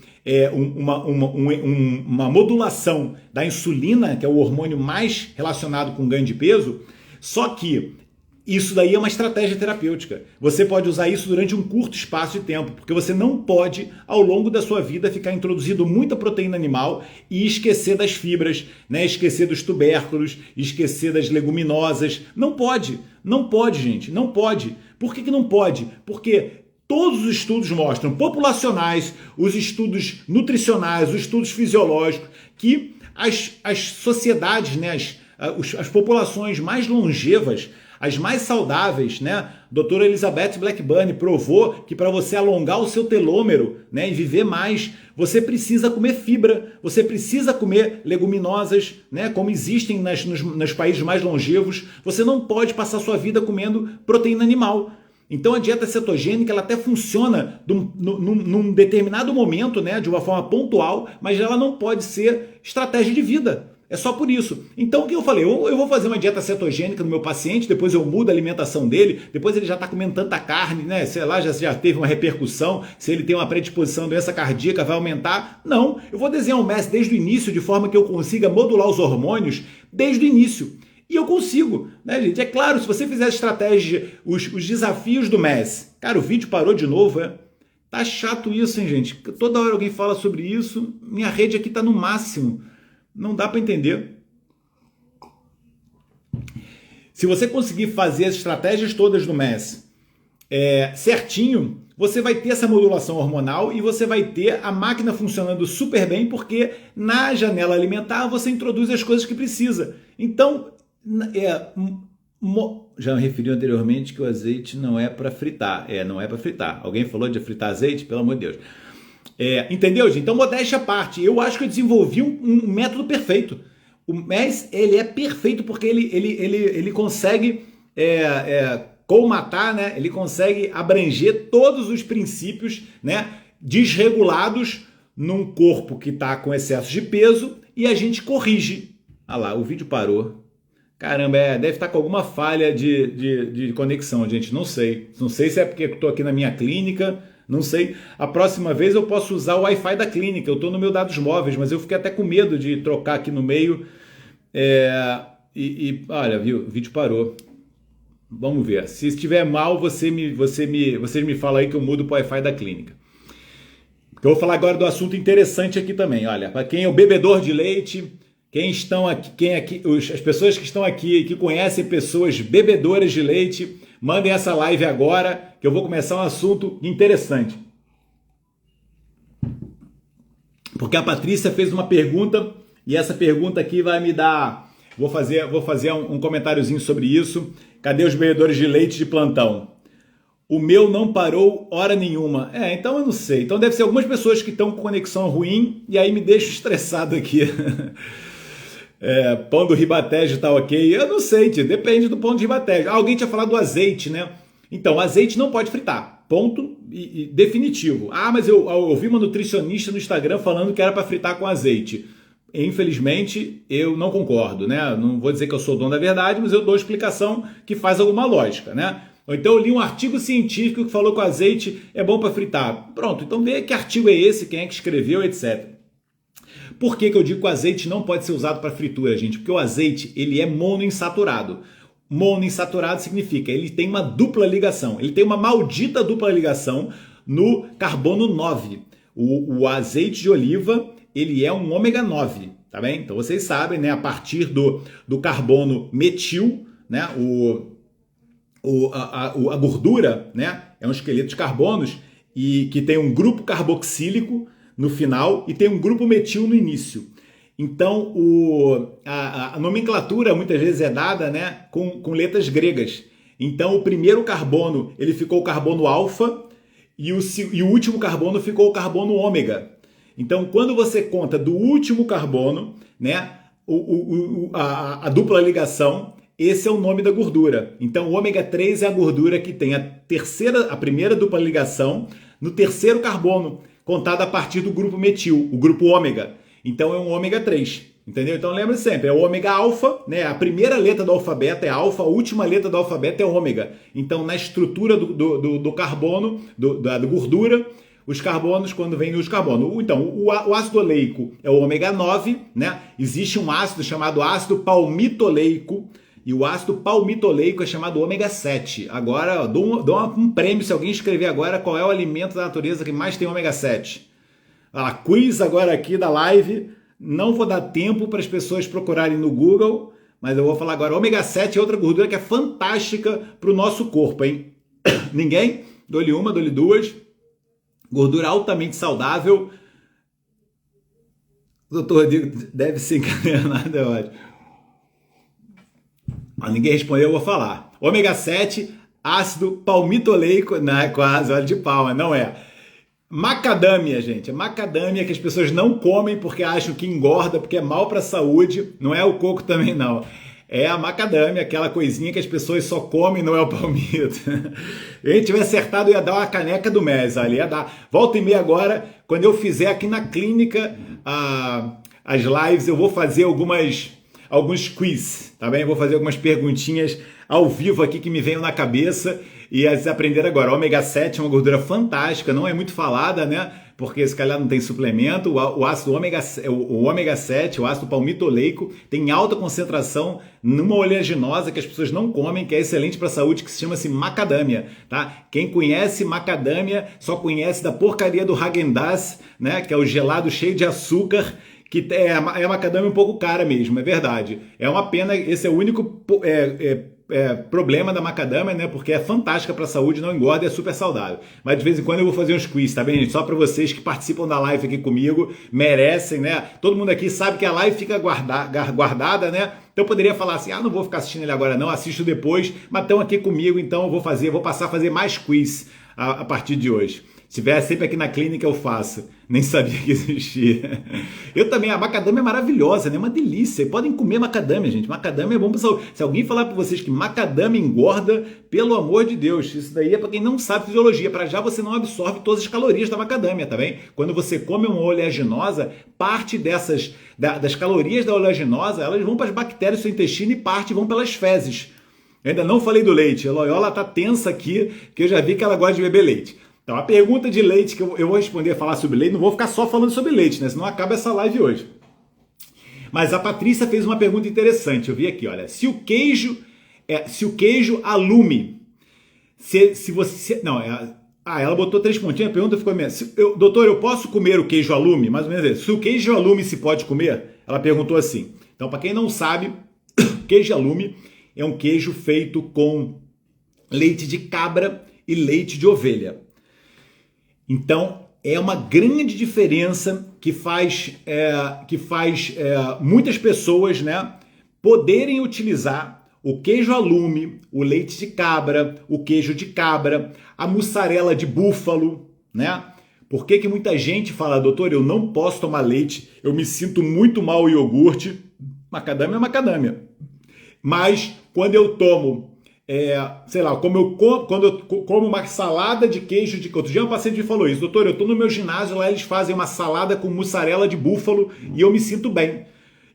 uma modulação da insulina, que é o hormônio mais relacionado com ganho de peso, só que isso daí é uma estratégia terapêutica. Você pode usar isso durante um curto espaço de tempo, porque você não pode, ao longo da sua vida, ficar introduzindo muita proteína animal e esquecer das fibras, né? Esquecer dos tubérculos, esquecer das leguminosas. Não pode, gente, não pode. Por que não pode? Porque todos os estudos mostram, populacionais, os estudos nutricionais, os estudos fisiológicos, que as sociedades, né, as populações mais longevas, as mais saudáveis, né? Doutora Elizabeth Blackburn provou que para você alongar o seu telômero, né, e viver mais, você precisa comer fibra, você precisa comer leguminosas, né, como existem nos países mais longevos. Você não pode passar sua vida comendo proteína animal. Então a dieta cetogênica ela até funciona num determinado momento, né, de uma forma pontual, mas ela não pode ser estratégia de vida. É só por isso. Então o que eu falei? Eu vou fazer uma dieta cetogênica no meu paciente, depois eu mudo a alimentação dele, depois ele já está comendo tanta carne, né? Sei lá, já teve uma repercussão, se ele tem uma predisposição à doença cardíaca, vai aumentar. Não, eu vou desenhar um MES desde o início, de forma que eu consiga modular os hormônios desde o início. E eu consigo, né, gente? É claro, se você fizer a estratégia, os desafios do MES. Cara, o vídeo parou de novo, Tá chato isso, hein, gente? Toda hora alguém fala sobre isso, minha rede aqui tá no máximo. Não dá para entender. Se você conseguir fazer as estratégias todas do MES certinho, você vai ter essa modulação hormonal e você vai ter a máquina funcionando super bem, porque na janela alimentar você introduz as coisas que precisa. Então, já me referi anteriormente que o azeite não é para fritar. Não é para fritar. Alguém falou de fritar azeite? Pelo amor de Deus. Entendeu, gente? Então, modéstia à parte, eu acho que eu desenvolvi um método perfeito. O MES, ele é perfeito porque ele consegue colmatar, né? Ele consegue abranger todos os princípios, né, desregulados num corpo que está com excesso de peso e a gente corrige. Ah lá, o vídeo parou. Caramba, deve estar com alguma falha de conexão, gente. Não sei. Não sei se é porque eu estou aqui na minha clínica. Não sei. A próxima vez eu posso usar o Wi-Fi da clínica. Eu estou no meu dados móveis, mas eu fiquei até com medo de trocar aqui no meio. Olha, viu? O vídeo parou. Vamos ver. Se estiver mal, vocês me falam aí que eu mudo para o Wi-Fi da clínica. Eu vou falar agora do assunto interessante aqui também. Olha, para quem é o bebedor de leite, As pessoas que estão aqui, que conhecem pessoas bebedoras de leite, mandem essa live agora, que eu vou começar um assunto interessante. Porque a Patrícia fez uma pergunta e essa pergunta aqui vai me dar... Vou fazer um comentáriozinho sobre isso. Cadê os bebedores de leite de plantão? O meu não parou hora nenhuma. Então eu não sei. Então deve ser algumas pessoas que estão com conexão ruim e aí me deixam estressado aqui. Pão do ribatejo tá ok? Eu não sei, tio. Depende do pão de ribatejo. Alguém tinha falado do azeite, né? Então, azeite não pode fritar. Ponto e definitivo. Mas eu ouvi uma nutricionista no Instagram falando que era para fritar com azeite. Infelizmente, eu não concordo, né? Não vou dizer que eu sou o dono da verdade, mas eu dou explicação que faz alguma lógica, né? Ou então eu li um artigo científico que falou que o azeite é bom para fritar. Pronto, então vê que artigo é esse, quem é que escreveu, etc. Por que eu digo que o azeite não pode ser usado para fritura, gente? Porque o azeite, ele é monoinsaturado. Monoinsaturado significa ele tem uma dupla ligação. Ele tem uma maldita dupla ligação no carbono 9. O azeite de oliva, ele é um ômega 9, tá bem? Então vocês sabem, né? A partir do carbono metil, né? A gordura, né? É um esqueleto de carbonos e que tem um grupo carboxílico no final e tem um grupo metil no início. Então, a nomenclatura muitas vezes é dada, né, com letras gregas. Então, o primeiro carbono, ele ficou o carbono alfa e o último carbono ficou o carbono ômega. Então, quando você conta do último carbono, né, a dupla ligação, esse é o nome da gordura. Então, o ômega 3 é a gordura que tem a primeira dupla ligação no terceiro carbono, contada a partir do grupo metil, o grupo ômega. Então é um ômega 3, entendeu? Então lembre sempre, é o ômega alfa, né? A primeira letra do alfabeto é alfa, a última letra do alfabeto é ômega. Então na estrutura do carbono, da gordura, os carbonos, quando vem os carbonos. Então o ácido oleico é o ômega 9, né? Existe um ácido chamado ácido palmitoleico, e o ácido palmitoleico é chamado ômega 7. Agora, dou um prêmio se alguém escrever agora qual é o alimento da natureza que mais tem ômega 7. Quiz agora aqui da live. Não vou dar tempo para as pessoas procurarem no Google, mas eu vou falar agora. Ômega 7 é outra gordura que é fantástica para o nosso corpo, hein? Ninguém? Dou-lhe uma, dou-lhe duas. Gordura altamente saudável. Doutor, deve ser encadenado, é ótimo. Ninguém respondeu, eu vou falar. Ômega 7, ácido palmitoleico, não é quase, olha de palma, não é. Macadâmia, gente, é macadâmia que as pessoas não comem porque acham que engorda, porque é mal para a saúde, não é o coco também não. É a macadâmia, aquela coisinha que as pessoas só comem, não é o palmito. Se a gente tivesse acertado, ia dar uma caneca do mês, ali ia dar. Volta e meia agora, quando eu fizer aqui na clínica as lives, eu vou fazer alguns quiz, tá bem? Eu vou fazer algumas perguntinhas ao vivo aqui que me venham na cabeça e as aprender agora. O ômega 7 é uma gordura fantástica, não é muito falada, né? Porque se calhar não tem suplemento. O ômega 7, o ácido palmitoleico, tem alta concentração numa oleaginosa que as pessoas não comem, que é excelente para a saúde, que se chama-se macadâmia, tá? Quem conhece macadâmia só conhece da porcaria do Häagen-Dazs, né? Que é o gelado cheio de açúcar, que é a macadâmia um pouco cara mesmo, é verdade. É uma pena, esse é o único problema da macadâmia, né? Porque é fantástica para a saúde, não engorda e é super saudável. Mas de vez em quando eu vou fazer uns quiz, tá bem, gente? Só para vocês que participam da live aqui comigo, merecem, né? Todo mundo aqui sabe que a live fica guardada, né? Então eu poderia falar assim, não vou ficar assistindo ele agora não, assisto depois, mas estão aqui comigo, então eu vou passar a fazer mais quiz a partir de hoje. Se tiver sempre aqui na clínica eu faço. Nem sabia que existia. Eu também, a macadâmia é maravilhosa, né? Uma delícia. Podem comer macadâmia, gente. Macadâmia é bom para saúde. Se alguém falar para vocês que macadâmia engorda, pelo amor de Deus, isso daí é para quem não sabe fisiologia. Para já você não absorve todas as calorias da macadâmia, tá bem? Quando você come uma oleaginosa, parte das calorias da oleaginosa, elas vão para as bactérias do seu intestino e parte vão pelas fezes. Eu ainda não falei do leite. A Loyola tá tensa aqui, que eu já vi que ela gosta de beber leite. Então, a pergunta de leite que eu vou responder, falar sobre leite, não vou ficar só falando sobre leite, né? Senão acaba essa live hoje. Mas a Patrícia fez uma pergunta interessante. Eu vi aqui, olha, se o queijo alume, se você... Não, Ah, ela botou 3 pontinhos, a pergunta ficou minha. Doutor, eu posso comer o queijo alume? Mais ou menos isso. Se o queijo alume se pode comer? Ela perguntou assim. Então, para quem não sabe, queijo alume é um queijo feito com leite de cabra e leite de ovelha. Então, é uma grande diferença que faz muitas pessoas, né, poderem utilizar o queijo alume, o leite de cabra, o queijo de cabra, a mussarela de búfalo, né? Por que muita gente fala, doutor, eu não posso tomar leite, eu me sinto muito mal o iogurte? Macadâmia é macadâmia. Mas quando eu tomo, quando eu como uma salada de queijo de... Outro dia um paciente me falou isso, doutor, eu estou no meu ginásio, lá eles fazem uma salada com mussarela de búfalo e eu me sinto bem.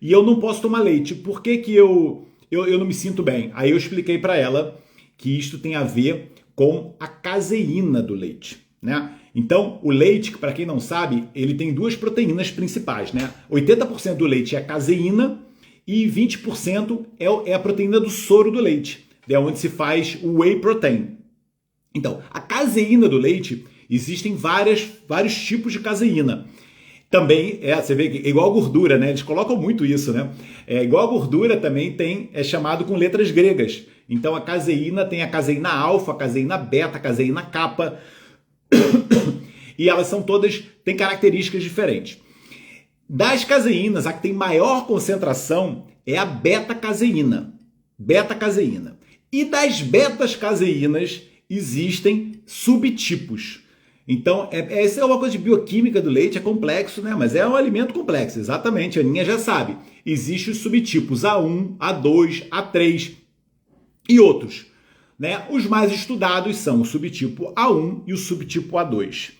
E eu não posso tomar leite. Por que eu não me sinto bem? Aí eu expliquei para ela que isto tem a ver com a caseína do leite, né? Então, o leite, para quem não sabe, ele tem 2 proteínas principais, né? 80% do leite é a caseína e 20% é a proteína do soro do leite, é onde se faz o whey protein. Então, a caseína do leite, existem vários tipos de caseína. Também, você vê que é igual a gordura, né? Eles colocam muito isso, né? É igual a gordura também é chamado com letras gregas. Então, a caseína tem a caseína alfa, a caseína beta, a caseína kappa. E elas têm características diferentes. Das caseínas, a que tem maior concentração é a beta-caseína. Beta-caseína. E das betas-caseínas existem subtipos. Então, essa é uma coisa de bioquímica do leite, é complexo, né? Mas é um alimento complexo, exatamente, a Aninha já sabe. Existem os subtipos A1, A2, A3 e outros, né? Os mais estudados são o subtipo A1 e o subtipo A2.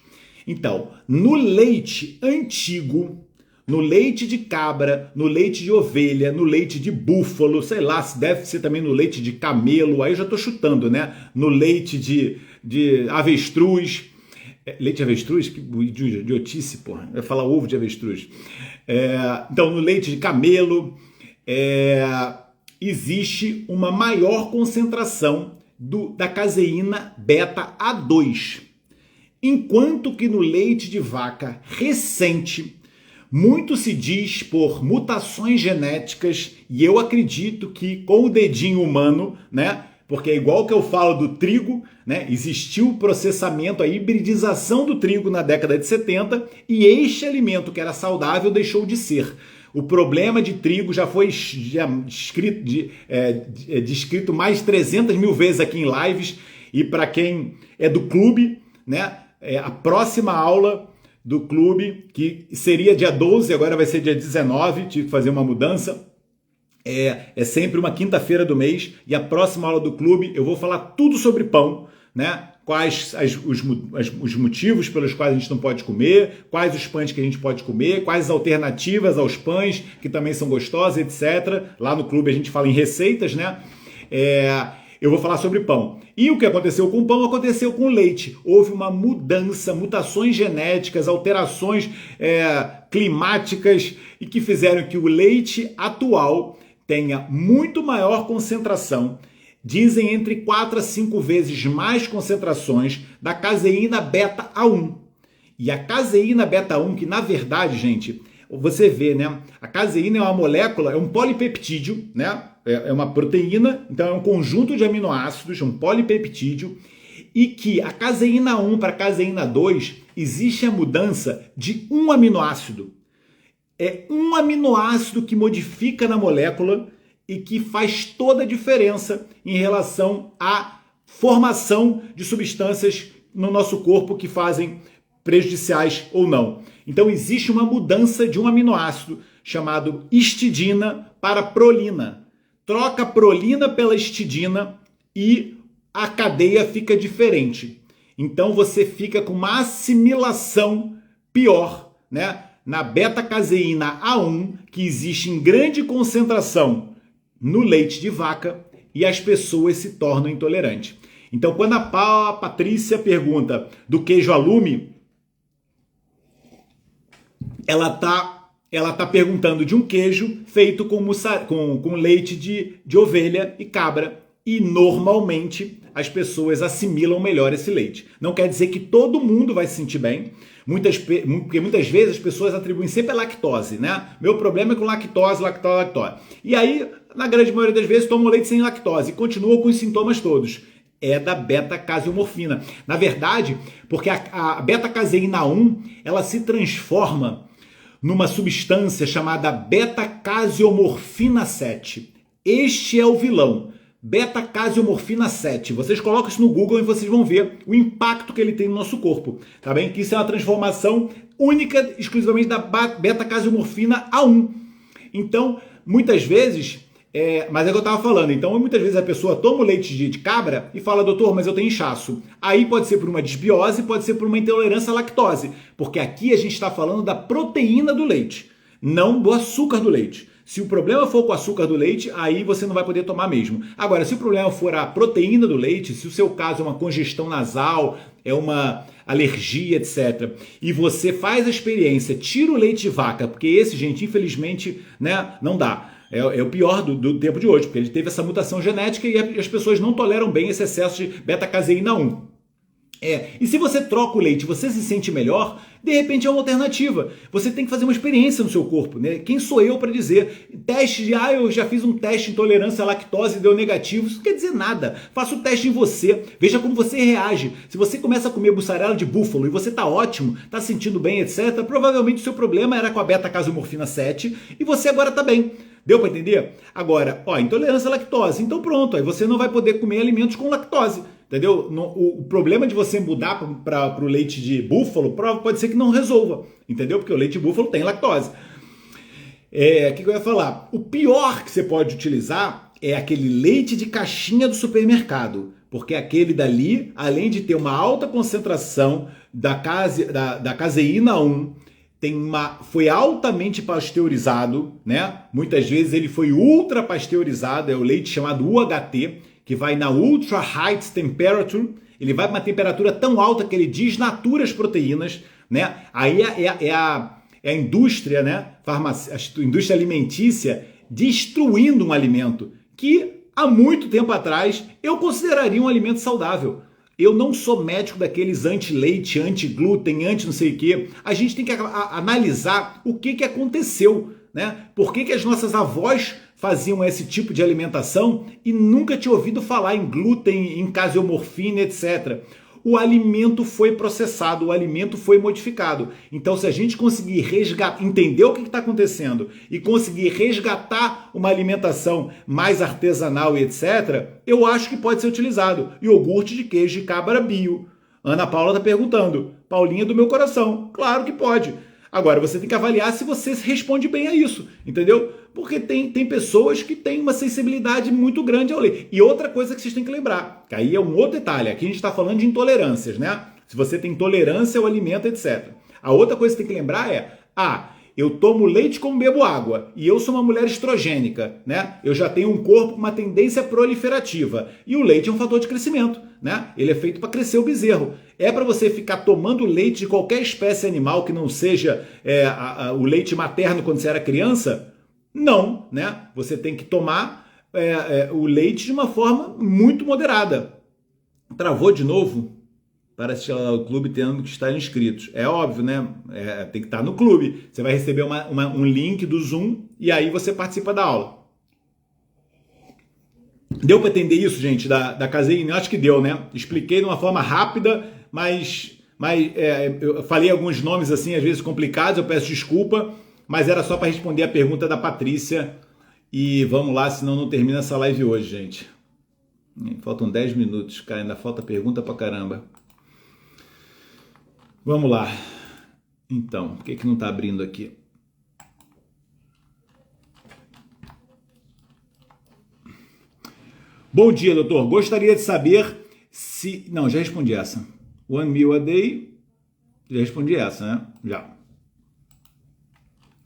Então, no leite antigo, no leite de cabra, no leite de ovelha, no leite de búfalo, sei lá, deve ser também no leite de camelo, aí eu já estou chutando, né? No leite de avestruz. Leite de avestruz? Que idiotice, porra. Eu ia falar ovo de avestruz. Então, no leite de camelo, existe uma maior concentração da caseína beta-A2. Enquanto que no leite de vaca recente, muito se diz por mutações genéticas, e eu acredito que com o dedinho humano, né? Porque é igual que eu falo do trigo, né? Existiu o processamento, a hibridização do trigo na década de 70 e este alimento que era saudável deixou de ser. O problema de trigo já foi descrito mais de 300 mil vezes aqui em lives, e para quem é do clube, né? A próxima aula do clube, que seria dia 12, agora vai ser dia 19, tive que fazer uma mudança. É sempre uma quinta-feira do mês, e a próxima aula do clube eu vou falar tudo sobre pão, né? Quais os motivos pelos quais a gente não pode comer, quais os pães que a gente pode comer, quais as alternativas aos pães, que também são gostosos, etc. Lá no clube a gente fala em receitas, né? Eu vou falar sobre pão. E o que aconteceu com o pão aconteceu com o leite. Houve uma mudança, mutações genéticas, alterações climáticas, e que fizeram que o leite atual tenha muito maior concentração, dizem entre 4 a 5 vezes mais concentrações da caseína beta-A1. E a caseína beta-1, que na verdade, gente, você vê, né? A caseína é uma molécula, é um polipeptídeo, né? É uma proteína, então é um conjunto de aminoácidos, um polipeptídeo, e que a caseína 1 para a caseína 2 existe a mudança de um aminoácido. É um aminoácido que modifica na molécula e que faz toda a diferença em relação à formação de substâncias no nosso corpo que fazem prejudiciais ou não. Então existe uma mudança de um aminoácido chamado histidina para prolina. Troca a prolina pela histidina e a cadeia fica diferente. Então você fica com uma assimilação pior, né? Na beta-caseína A1, que existe em grande concentração no leite de vaca, e as pessoas se tornam intolerantes. Então, quando a Patrícia pergunta do queijo alume, ela tá perguntando de um queijo feito com leite de ovelha e cabra, e normalmente as pessoas assimilam melhor esse leite. Não quer dizer que todo mundo vai se sentir bem, porque muitas vezes as pessoas atribuem sempre a lactose, né? Meu problema é com lactose. E aí, na grande maioria das vezes, tomam leite sem lactose e continuam com os sintomas todos. É da beta-caseomorfina. Na verdade, porque a beta-caseína 1, ela se transforma numa substância chamada beta-caseomorfina 7. Este é o vilão. Beta-caseomorfina 7. Vocês colocam isso no Google e vocês vão ver o impacto que ele tem no nosso corpo. Tá bem? Que isso é uma transformação única, exclusivamente da beta-caseomorfina A1. Então, muitas vezes, mas é o que eu estava falando. Então, muitas vezes a pessoa toma o leite de cabra e fala, doutor, mas eu tenho inchaço. Aí pode ser por uma desbiose, pode ser por uma intolerância à lactose. Porque aqui a gente está falando da proteína do leite, não do açúcar do leite. Se o problema for com o açúcar do leite, aí você não vai poder tomar mesmo. Agora, se o problema for a proteína do leite, se o seu caso é uma congestão nasal, é uma alergia, etc., e você faz a experiência, tira o leite de vaca, porque esse, gente, infelizmente, né, não dá. É o pior do tempo de hoje, porque ele teve essa mutação genética e as pessoas não toleram bem esse excesso de beta-caseína 1. E se você troca o leite, você se sente melhor, de repente é uma alternativa. Você tem que fazer uma experiência no seu corpo, né? Quem sou eu para dizer? Teste de, eu já fiz um teste de intolerância à lactose e deu negativo. Isso não quer dizer nada. Faça o teste em você, veja como você reage. Se você começa a comer mussarela de búfalo e você tá ótimo, tá sentindo bem, etc., provavelmente o seu problema era com a beta-caseomorfina 7 e você agora tá bem. Deu para entender? Agora, intolerância à lactose. Então pronto, aí você não vai poder comer alimentos com lactose. Entendeu? O problema de você mudar para o leite de búfalo pode ser que não resolva. Entendeu? Porque o leite de búfalo tem lactose. O que eu ia falar? O pior que você pode utilizar é aquele leite de caixinha do supermercado. Porque aquele dali, além de ter uma alta concentração da caseína 1, foi altamente pasteurizado, né? Muitas vezes ele foi ultra pasteurizado, é o leite chamado UHT, que vai na Ultra High Temperature, ele vai para uma temperatura tão alta que ele desnatura as proteínas, né? Aí é a indústria, né? A indústria alimentícia destruindo um alimento que há muito tempo atrás eu consideraria um alimento saudável. Eu não sou médico daqueles anti-leite, anti-glúten, anti-não sei o quê. A gente tem que analisar o que aconteceu, né? Por que as nossas avós faziam esse tipo de alimentação e nunca tinha ouvido falar em glúten, em caseomorfina, etc. O alimento foi processado, o alimento foi modificado. Então, se a gente conseguir entender o que está acontecendo e conseguir resgatar uma alimentação mais artesanal e etc., eu acho que pode ser utilizado. Iogurte de queijo de cabra bio. Ana Paula está perguntando. Paulinha do meu coração. Claro que pode. Agora, você tem que avaliar se você responde bem a isso, entendeu? Porque tem pessoas que têm uma sensibilidade muito grande ao leite. E outra coisa que vocês têm que lembrar, que aí é um outro detalhe, aqui a gente está falando de intolerâncias, né? Se você tem intolerância ao alimento, etc. A outra coisa que você tem que lembrar é, eu tomo leite como bebo água e eu sou uma mulher estrogênica, né? Eu já tenho um corpo com uma tendência proliferativa e o leite é um fator de crescimento, né? Ele é feito para crescer o bezerro. É para você ficar tomando leite de qualquer espécie animal que não seja o leite materno quando você era criança? Não, né? Você tem que tomar o leite de uma forma muito moderada. Travou de novo? Para assistir ao clube tendo que estar inscritos. É óbvio, né? Tem que estar no clube. Você vai receber um link do Zoom e aí você participa da aula. Deu para entender isso, gente, da caseína? Eu acho que deu, né? Expliquei de uma forma rápida, mas eu falei alguns nomes assim, às vezes complicados, eu peço desculpa, mas era só para responder a pergunta da Patrícia. E vamos lá, senão não termina essa live hoje, gente. Faltam 10 minutos, cara, ainda falta pergunta pra caramba. Vamos lá. Então, por que não está abrindo aqui? Bom dia, doutor. Gostaria de saber se... Não, já respondi essa. 1 meal a day. Já respondi essa, né? Já.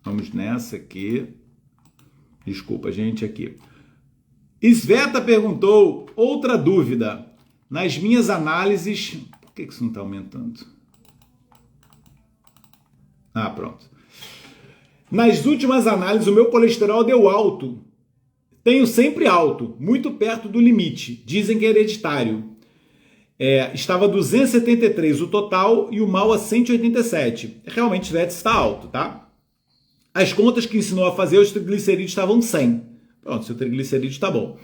Vamos nessa aqui. Desculpa, gente, aqui. Sveta perguntou, outra dúvida. Nas minhas análises... Por que isso não está aumentando? Pronto. Nas últimas análises, o meu colesterol deu alto. Tenho sempre alto, muito perto do limite. Dizem que é hereditário. Estava 273 o total e o mal a 187. Realmente o Svete está alto, tá? As contas que ensinou a fazer, os triglicerídeos estavam 100. Pronto, seu triglicerídeo está bom.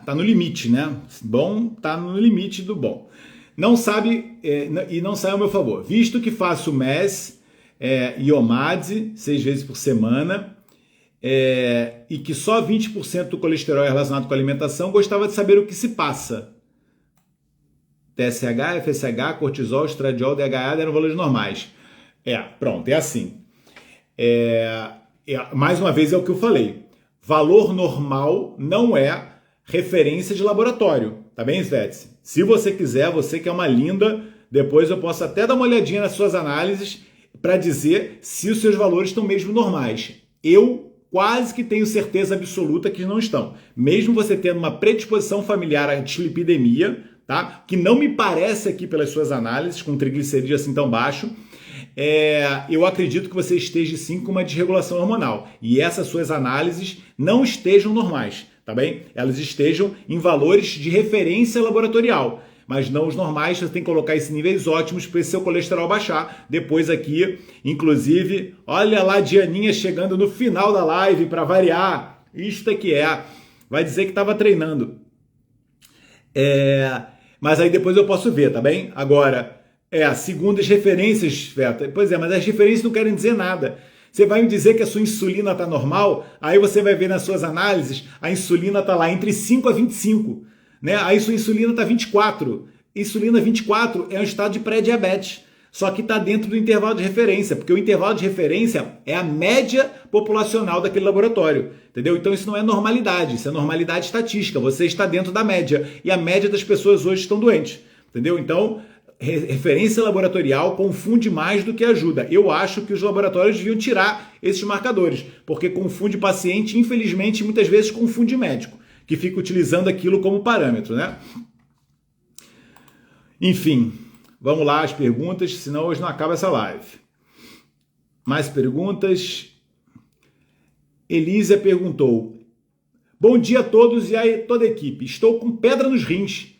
Tá no limite, né? Bom, tá no limite do bom. Não sabe, e não sai ao meu favor. Visto que faço MES e OMADSE 6 vezes por semana, e que só 20% do colesterol é relacionado com a alimentação, gostava de saber o que se passa. TSH, FSH, cortisol, estradiol, DHA eram valores normais. Pronto, é assim. Mais uma vez é o que eu falei. Valor normal não é referência de laboratório. Tá bem, Svete? Se você quiser, você que é uma linda, depois eu posso até dar uma olhadinha nas suas análises para dizer se os seus valores estão mesmo normais. Eu quase que tenho certeza absoluta que não estão. Mesmo você tendo uma predisposição familiar à dislipidemia, tá? Que não me parece aqui pelas suas análises, com triglicerídeo assim tão baixo, eu acredito que você esteja sim com uma desregulação hormonal. E essas suas análises não estejam normais, tá bem? Elas estejam em valores de referência laboratorial, mas não os normais. Você tem que colocar esses níveis ótimos para esse seu colesterol baixar. Depois aqui, inclusive, olha lá a Dianinha chegando no final da live para variar. Isto é que vai dizer que estava treinando. Mas aí depois eu posso ver, tá bem? Agora, segundo as referências, Sveta. Pois mas as referências não querem dizer nada. Você vai me dizer que a sua insulina está normal, aí você vai ver nas suas análises, a insulina está lá entre 5 a 25. Né? Aí sua insulina está 24. Insulina 24 é um estado de pré-diabetes. Só que está dentro do intervalo de referência, porque o intervalo de referência é a média populacional daquele laboratório. Entendeu? Então isso não é normalidade, isso é normalidade estatística. Você está dentro da média. E a média das pessoas hoje estão doentes. Entendeu? Então, referência laboratorial confunde mais do que ajuda. Eu acho que os laboratórios deviam tirar esses marcadores, porque confunde paciente, infelizmente, muitas vezes confunde médico, que fica utilizando aquilo como parâmetro, né? Enfim, vamos lá as perguntas, senão hoje não acaba essa live. Mais perguntas. Elísia perguntou: bom dia a todos e a toda a equipe. Estou com pedra nos rins,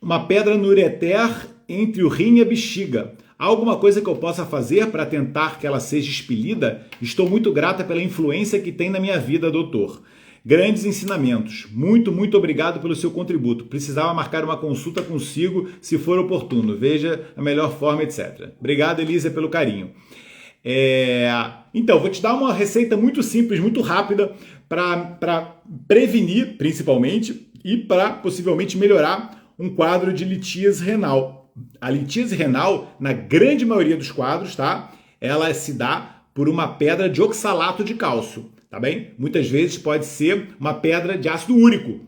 uma pedra no ureter entre o rim e a bexiga. Há alguma coisa que eu possa fazer para tentar que ela seja expelida? Estou muito grata pela influência que tem na minha vida, doutor. Grandes ensinamentos. Muito, muito obrigado pelo seu contributo. Precisava marcar uma consulta consigo se for oportuno. Veja a melhor forma, etc. Obrigado, Elisa, pelo carinho. Então, vou te dar uma receita muito simples, muito rápida para prevenir, principalmente, e para possivelmente melhorar um quadro de litíase renal. A litíase renal, na grande maioria dos quadros, tá? Ela se dá por uma pedra de oxalato de cálcio. Tá bem? Muitas vezes pode ser uma pedra de ácido úrico.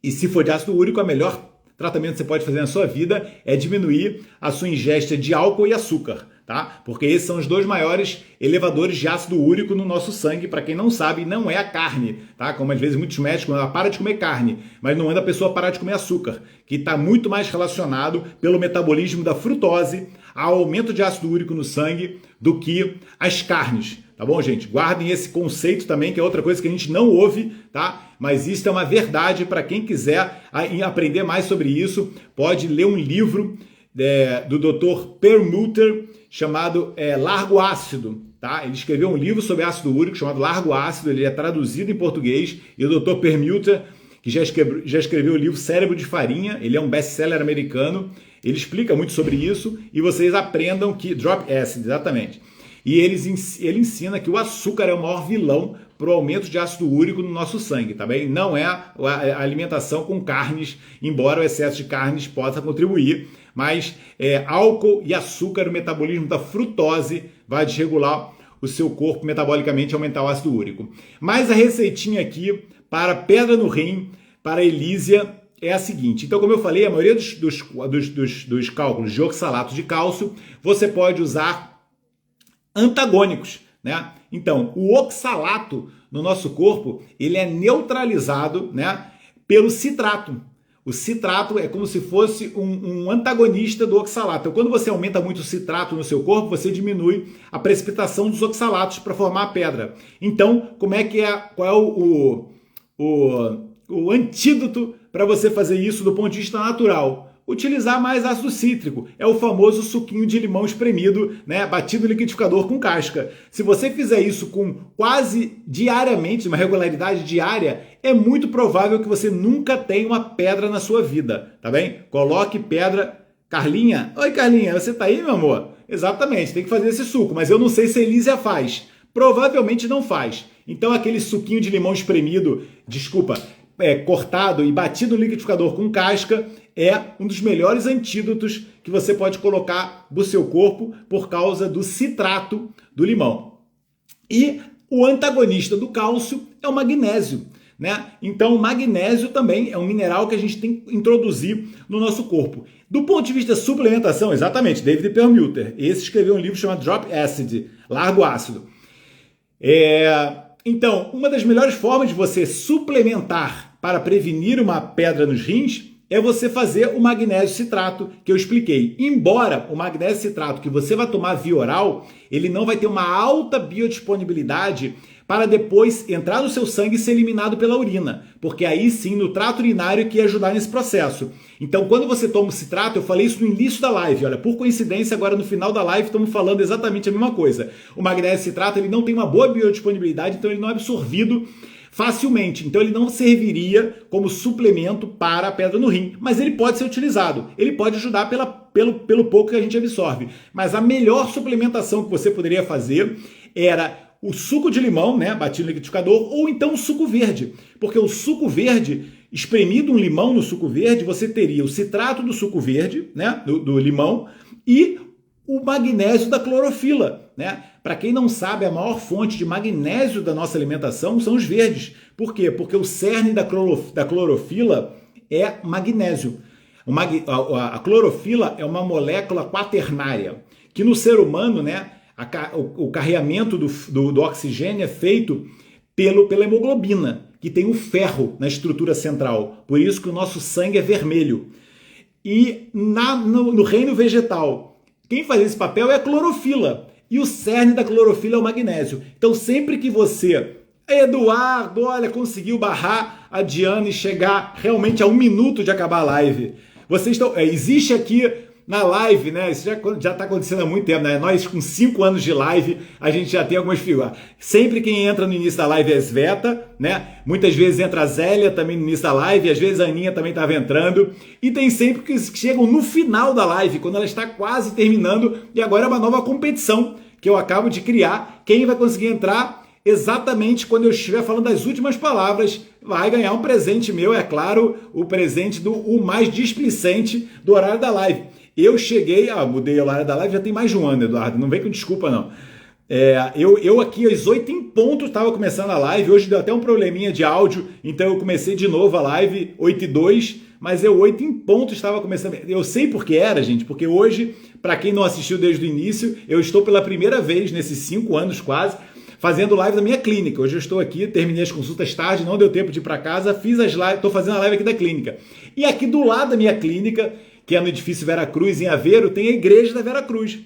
E se for de ácido úrico, o melhor tratamento que você pode fazer na sua vida é diminuir a sua ingesta de álcool e açúcar, tá? Porque esses são os dois maiores elevadores de ácido úrico no nosso sangue. Para quem não sabe, não é a carne, tá? Como às vezes muitos médicos, ela para de comer carne, mas não é da pessoa parar de comer açúcar, que está muito mais relacionado pelo metabolismo da frutose ao aumento de ácido úrico no sangue do que as carnes. Tá bom, gente? Guardem esse conceito também, que é outra coisa que a gente não ouve, tá? Mas isso é uma verdade. Para quem quiser aprender mais sobre isso, pode ler um livro do Dr. Perlmutter chamado Largo Ácido, tá? Ele escreveu um livro sobre ácido úrico chamado Largo Ácido, ele é traduzido em português, e o Dr. Perlmutter, que já escreveu o livro Cérebro de Farinha, ele é um best-seller americano, ele explica muito sobre isso, e vocês aprendam que... Drop acid, exatamente. E ele ensina que o açúcar é o maior vilão para o aumento de ácido úrico no nosso sangue, tá bem? Não é a alimentação com carnes, embora o excesso de carnes possa contribuir, mas álcool e açúcar, o metabolismo da frutose vai desregular o seu corpo metabolicamente e aumentar o ácido úrico. Mas a receitinha aqui para pedra no rim, para Elísia, é a seguinte. Então, como eu falei, a maioria dos cálculos de oxalato de cálcio, você pode usar antagônicos, né? Então, o oxalato no nosso corpo, ele é neutralizado, né, pelo citrato. O citrato é como se fosse um antagonista do oxalato. Então, quando você aumenta muito o citrato no seu corpo, você diminui a precipitação dos oxalatos para formar a pedra. Então, qual é o antídoto para você fazer isso do ponto de vista natural? Utilizar mais ácido cítrico. É o famoso suquinho de limão espremido, né, batido no liquidificador com casca. Se você fizer isso com quase diariamente, uma regularidade diária, é muito provável que você nunca tenha uma pedra na sua vida, tá bem? Coloque pedra. Carlinha? Oi, Carlinha, você tá aí, meu amor? Exatamente, tem que fazer esse suco, mas eu não sei se a Elísia faz. Provavelmente não faz. Então aquele suquinho de limão espremido, cortado e batido no liquidificador com casca é um dos melhores antídotos que você pode colocar no seu corpo por causa do citrato do limão. E o antagonista do cálcio é o magnésio, né? Então o magnésio também é um mineral que a gente tem que introduzir no nosso corpo. Do ponto de vista da suplementação, exatamente, David Perlmutter, esse escreveu um livro chamado Drop Acid, Largo Ácido. Então, uma das melhores formas de você suplementar para prevenir uma pedra nos rins é você fazer o magnésio citrato que eu expliquei. Embora o magnésio citrato que você vai tomar via oral, ele não vai ter uma alta biodisponibilidade para depois entrar no seu sangue e ser eliminado pela urina, porque aí sim no trato urinário que ia ajudar nesse processo. Então quando você toma o citrato, eu falei isso no início da live, olha, por coincidência agora no final da live estamos falando exatamente a mesma coisa. O magnésio citrato ele não tem uma boa biodisponibilidade, então ele não é absorvido facilmente, então ele não serviria como suplemento para a pedra no rim, mas ele pode ser utilizado, ele pode ajudar pelo pouco que a gente absorve, mas a melhor suplementação que você poderia fazer era o suco de limão, né, batido no liquidificador, ou então o suco verde, porque o suco verde, espremido um limão no suco verde, você teria o citrato do suco verde, né, do limão, e o magnésio da clorofila, né? Para quem não sabe, a maior fonte de magnésio da nossa alimentação são os verdes. Por quê? Porque o cerne da clorofila é magnésio. A clorofila é uma molécula quaternária, que no ser humano, né, o carreamento do oxigênio é feito pela hemoglobina, que tem o ferro na estrutura central. Por isso que o nosso sangue é vermelho. E no reino vegetal, quem faz esse papel é a clorofila. E o cerne da clorofila é o magnésio. Então, sempre que você... Eduardo, olha, conseguiu barrar a Diana e chegar realmente a 1 minuto de acabar a live. Vocês estão... existe aqui na live, né? Isso já está acontecendo há muito tempo, né? Nós, com 5 anos de live, a gente já tem algumas figuras. Sempre quem entra no início da live é a Sveta, né? Muitas vezes entra a Zélia também no início da live, às vezes a Aninha também estava entrando. E tem sempre que chegam no final da live, quando ela está quase terminando. E agora é uma nova competição que eu acabo de criar. Quem vai conseguir entrar exatamente quando eu estiver falando as últimas palavras vai ganhar um presente meu, é claro, o presente o mais displicente do horário da live. Eu cheguei, mudei o horário da live, já tem mais de um ano, Eduardo, não vem com desculpa não. Eu aqui às 8 em ponto estava começando a live, hoje deu até um probleminha de áudio, então eu comecei de novo a live, 8:02, mas 8 em ponto estava começando. Eu sei por que era, gente, porque hoje, para quem não assistiu desde o início, eu estou pela primeira vez nesses 5 anos quase, fazendo live da minha clínica. Hoje eu estou aqui, terminei as consultas tarde, não deu tempo de ir para casa, fiz as lives, estou fazendo a live aqui da clínica. E aqui do lado da minha clínica, que é no edifício Vera Cruz, em Aveiro, tem a igreja da Vera Cruz.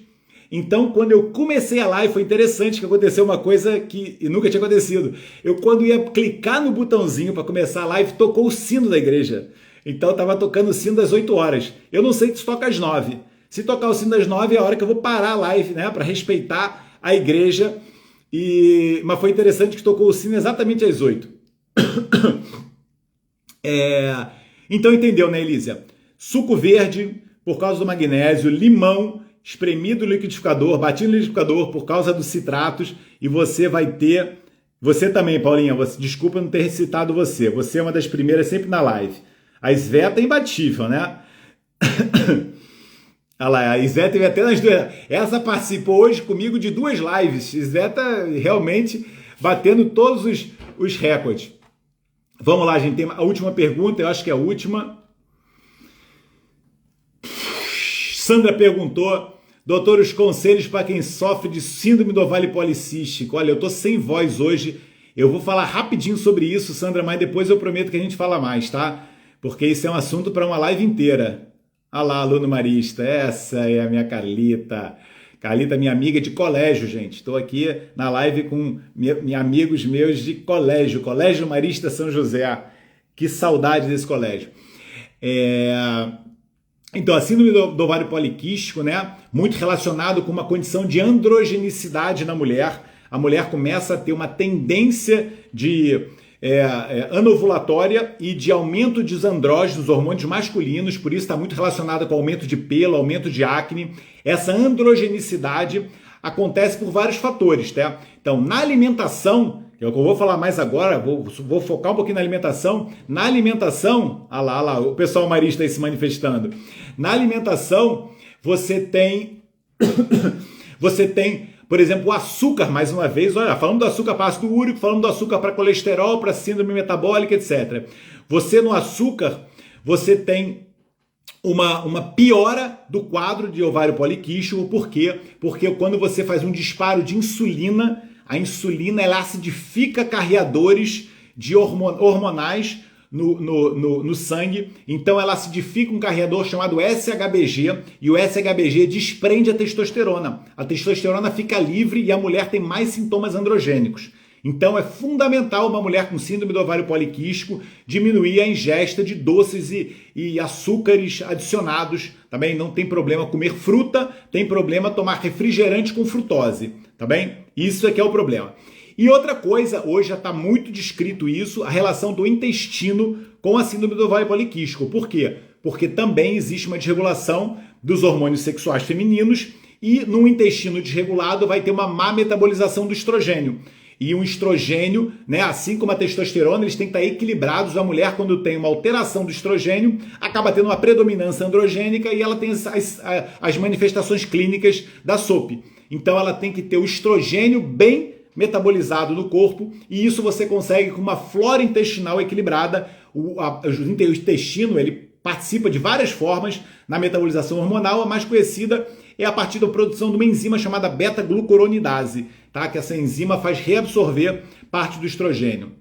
Então, quando eu comecei a live, foi interessante que aconteceu uma coisa que nunca tinha acontecido. Eu, quando ia clicar no botãozinho para começar a live, tocou o sino da igreja. Então, estava tocando o sino das 8 horas. Eu não sei se toca às 9. Se tocar o sino das 9, é a hora que eu vou parar a live, né, para respeitar a igreja. Mas foi interessante que tocou o sino exatamente às 8. Então, entendeu, né, Elísia? Suco verde, por causa do magnésio, limão, espremido no liquidificador, batido no liquidificador por causa dos citratos, e você vai ter... Você também, Paulinha, desculpa não ter citado você. Você é uma das primeiras sempre na live. A Sveta é imbatível, né? Olha lá, a Sveta teve até nas 2... Essa participou hoje comigo de 2 lives. Sveta realmente batendo todos os recordes. Vamos lá, gente. Tem a última pergunta, eu acho que é a última. Sandra perguntou, doutor, os conselhos para quem sofre de síndrome do ovário policístico. Olha, eu tô sem voz hoje. Eu vou falar rapidinho sobre isso, Sandra, mas depois eu prometo que a gente fala mais, tá? porque isso é um assunto para uma live inteira. Olha lá, aluno marista, essa é a minha Carlita. Carlita, minha amiga de colégio, gente. Estou aqui na live com amigos meus de colégio, Colégio Marista São José. Que saudade desse colégio. Então, a síndrome do ovário poliquístico, né, muito relacionado com uma condição de androgenicidade na mulher. A mulher começa a ter uma tendência de anovulatória e de aumento dos andrógenos, hormônios masculinos, por isso está muito relacionado com aumento de pelo, aumento de acne. Essa androgenicidade acontece por vários fatores, tá? Então, na alimentação, que é o que eu vou falar mais agora, vou focar um pouquinho na alimentação. Na alimentação, olha lá, o pessoal marista aí se manifestando. Na alimentação, você tem, por exemplo, o açúcar, mais uma vez, olha, falando do açúcar para ácido úrico, falando do açúcar para colesterol, para síndrome metabólica, etc. Você no açúcar, você tem uma piora do quadro de ovário poliquístico. Por quê? Porque quando você faz um disparo de insulina, a insulina ela acidifica carreadores de hormonais no sangue, então ela acidifica um carreador chamado SHBG e o SHBG desprende a testosterona. A testosterona fica livre e a mulher tem mais sintomas androgênicos. Então é fundamental uma mulher com síndrome do ovário poliquístico diminuir a ingesta de doces e açúcares adicionados. Também não tem problema comer fruta, tem problema tomar refrigerante com frutose, tá bem? Isso é que é o problema. E outra coisa, hoje já está muito descrito isso, a relação do intestino com a síndrome do ovário poliquístico. Por quê? Porque também existe uma desregulação dos hormônios sexuais femininos e num intestino desregulado vai ter uma má metabolização do estrogênio. E um estrogênio, né, assim como a testosterona, eles têm que estar equilibrados. A mulher, quando tem uma alteração do estrogênio, acaba tendo uma predominância androgênica e ela tem as manifestações clínicas da SOP. Então ela tem que ter o estrogênio bem metabolizado no corpo, e isso você consegue com uma flora intestinal equilibrada. O intestino ele participa de várias formas na metabolização hormonal. A mais conhecida é a partir da produção de uma enzima chamada beta-glucuronidase, tá? Que essa enzima faz reabsorver parte do estrogênio.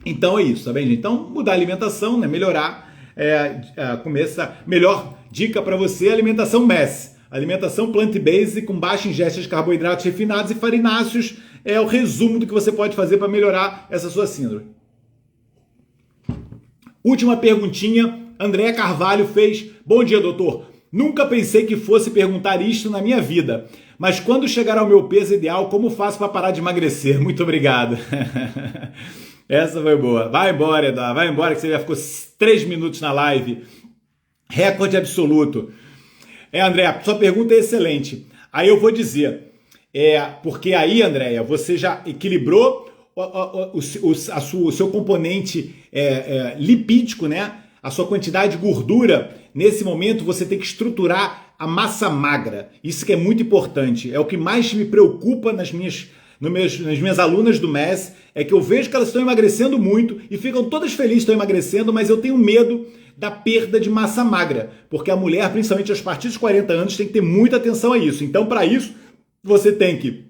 Então é isso, tá bem, gente? Então mudar a alimentação, né? Melhorar, comer essa melhor dica para você, alimentação MES. Alimentação plant-based com baixa ingesta de carboidratos refinados e farináceos é o resumo do que você pode fazer para melhorar essa sua síndrome. Última perguntinha, André Carvalho fez: bom dia, doutor. Nunca pensei que fosse perguntar isto na minha vida, mas quando chegar ao meu peso ideal, como faço para parar de emagrecer? Muito obrigado. Essa foi boa. Vai embora, Eduardo, vai embora que você já ficou 3 minutos na live. Recorde absoluto. André, sua pergunta é excelente. Aí eu vou dizer, porque aí, Andréia, você já equilibrou o seu componente lipídico, né? A sua quantidade de gordura. Nesse momento, você tem que estruturar a massa magra. Isso que é muito importante. É o que mais me preocupa nas minhas alunas do MES, é que eu vejo que elas estão emagrecendo muito e ficam todas felizes que estão emagrecendo, mas eu tenho medo da perda de massa magra, porque a mulher, principalmente a partir dos 40 anos, tem que ter muita atenção a isso. Então, para isso, você tem que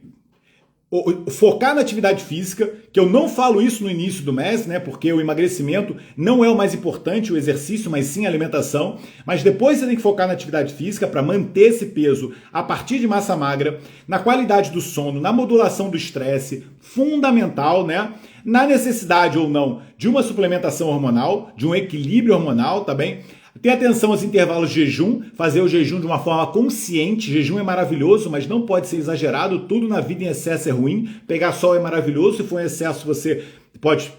focar na atividade física, que eu não falo isso no início do mês, né? Porque o emagrecimento não é o mais importante, o exercício, mas sim a alimentação. Mas depois você tem que focar na atividade física para manter esse peso a partir de massa magra, na qualidade do sono, na modulação do estresse, fundamental, né? Na necessidade ou não de uma suplementação hormonal, de um equilíbrio hormonal, tá bem? Ter atenção aos intervalos de jejum, fazer o jejum de uma forma consciente. Jejum é maravilhoso, mas não pode ser exagerado. Tudo na vida em excesso é ruim. Pegar sol é maravilhoso, se for em excesso você pode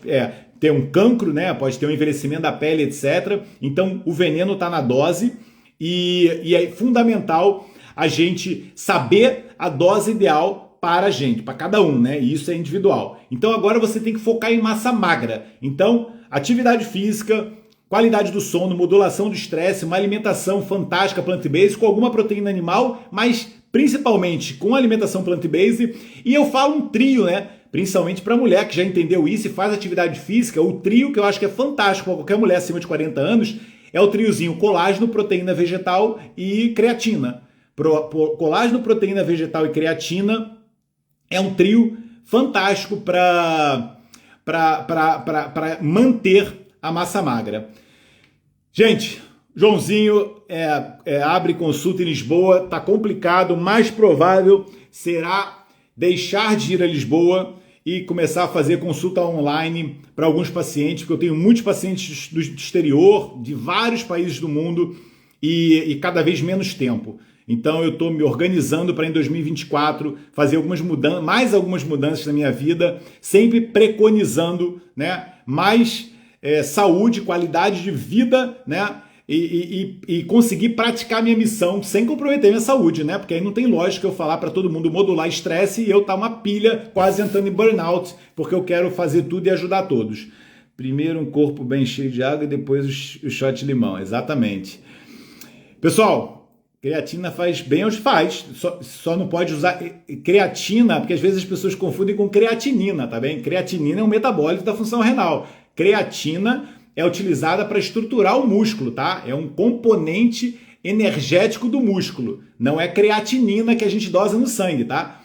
ter um cancro, né? Pode ter um envelhecimento da pele, etc. Então o veneno está na dose e é fundamental a gente saber a dose ideal para a gente, para cada um, né? E isso é individual. Então agora você tem que focar em massa magra. Então, atividade física, qualidade do sono, modulação do estresse, uma alimentação fantástica plant-based com alguma proteína animal, mas principalmente com alimentação plant-based. E eu falo um trio, né? Principalmente para mulher que já entendeu isso e faz atividade física. O trio que eu acho que é fantástico para qualquer mulher acima de 40 anos é o triozinho colágeno, proteína vegetal e creatina. Colágeno, proteína vegetal e creatina é um trio fantástico para manter a massa magra. Gente, Joãozinho abre consulta em Lisboa, tá complicado, o mais provável será deixar de ir a Lisboa e começar a fazer consulta online para alguns pacientes, porque eu tenho muitos pacientes do exterior, de vários países do mundo e cada vez menos tempo. Então eu estou me organizando para em 2024 fazer mais algumas mudanças na minha vida, sempre preconizando, né, mais saúde, qualidade de vida, né, e conseguir praticar minha missão sem comprometer minha saúde, né? Porque aí não tem lógica eu falar para todo mundo modular estresse e eu estar uma pilha quase entrando em burnout, porque eu quero fazer tudo e ajudar todos. Primeiro um corpo bem cheio de água e depois o shot de limão, exatamente. Pessoal, creatina faz bem aos faz, só não pode usar creatina, porque às vezes as pessoas confundem com creatinina, tá bem? Creatinina é um metabólito da função renal. Creatina é utilizada para estruturar o músculo, tá? É um componente energético do músculo. Não é creatinina que a gente dosa no sangue, tá?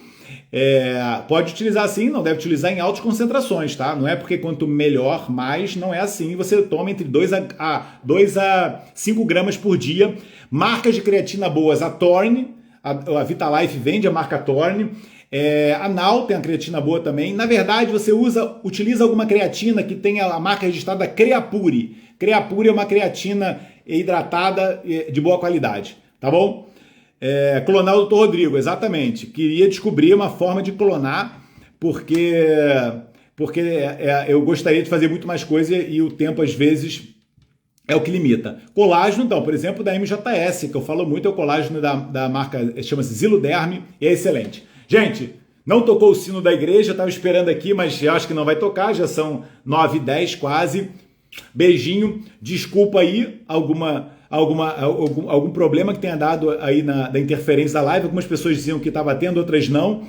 Pode utilizar sim, não deve utilizar em altas concentrações, tá? Não é porque quanto melhor, mais, não é assim. Você toma entre 2 a 5 gramas por dia. Marcas de creatina boas, a Thorne, a Vitalife vende a marca Thorne. A Nau tem a creatina boa também. Na verdade, você utiliza alguma creatina que tenha a marca registrada Creapure. Creapure é uma creatina hidratada de boa qualidade, tá bom? Clonar o Dr. Rodrigo, exatamente. Queria descobrir uma forma de clonar, porque eu gostaria de fazer muito mais coisa e o tempo, às vezes, é o que limita. Colágeno, então, por exemplo, da MJS, que eu falo muito, é o colágeno da marca, chama-se Ziloderm, e é excelente. Gente, não tocou o sino da igreja, eu estava esperando aqui, mas eu acho que não vai tocar, já são 9h10 quase. Beijinho, desculpa aí algum problema que tenha dado aí da interferência da live. Algumas pessoas diziam que estava tendo, outras não.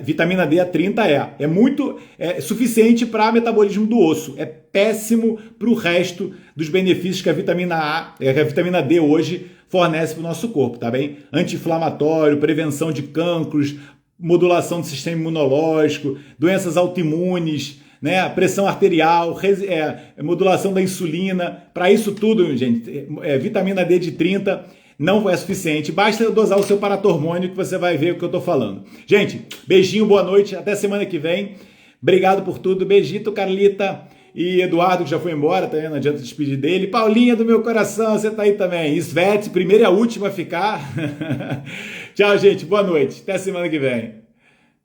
Vitamina D a 30 é muito suficiente para metabolismo do osso. É péssimo para o resto dos benefícios que a vitamina D hoje fornece para o nosso corpo, tá bem? Anti-inflamatório, prevenção de cancros, modulação do sistema imunológico, doenças autoimunes, né? Pressão arterial, modulação da insulina. Para isso tudo, gente, vitamina D de 30 não é suficiente. Basta dosar o seu paratormônio que você vai ver o que eu estou falando. Gente, beijinho, boa noite, até semana que vem. Obrigado por tudo. Beijito, Carlita e Eduardo, que já foi embora, tá vendo? Não adianta despedir dele. Paulinha do meu coração, você tá aí também. Svete, primeira e a última a ficar. Tchau, gente. Boa noite. Até semana que vem.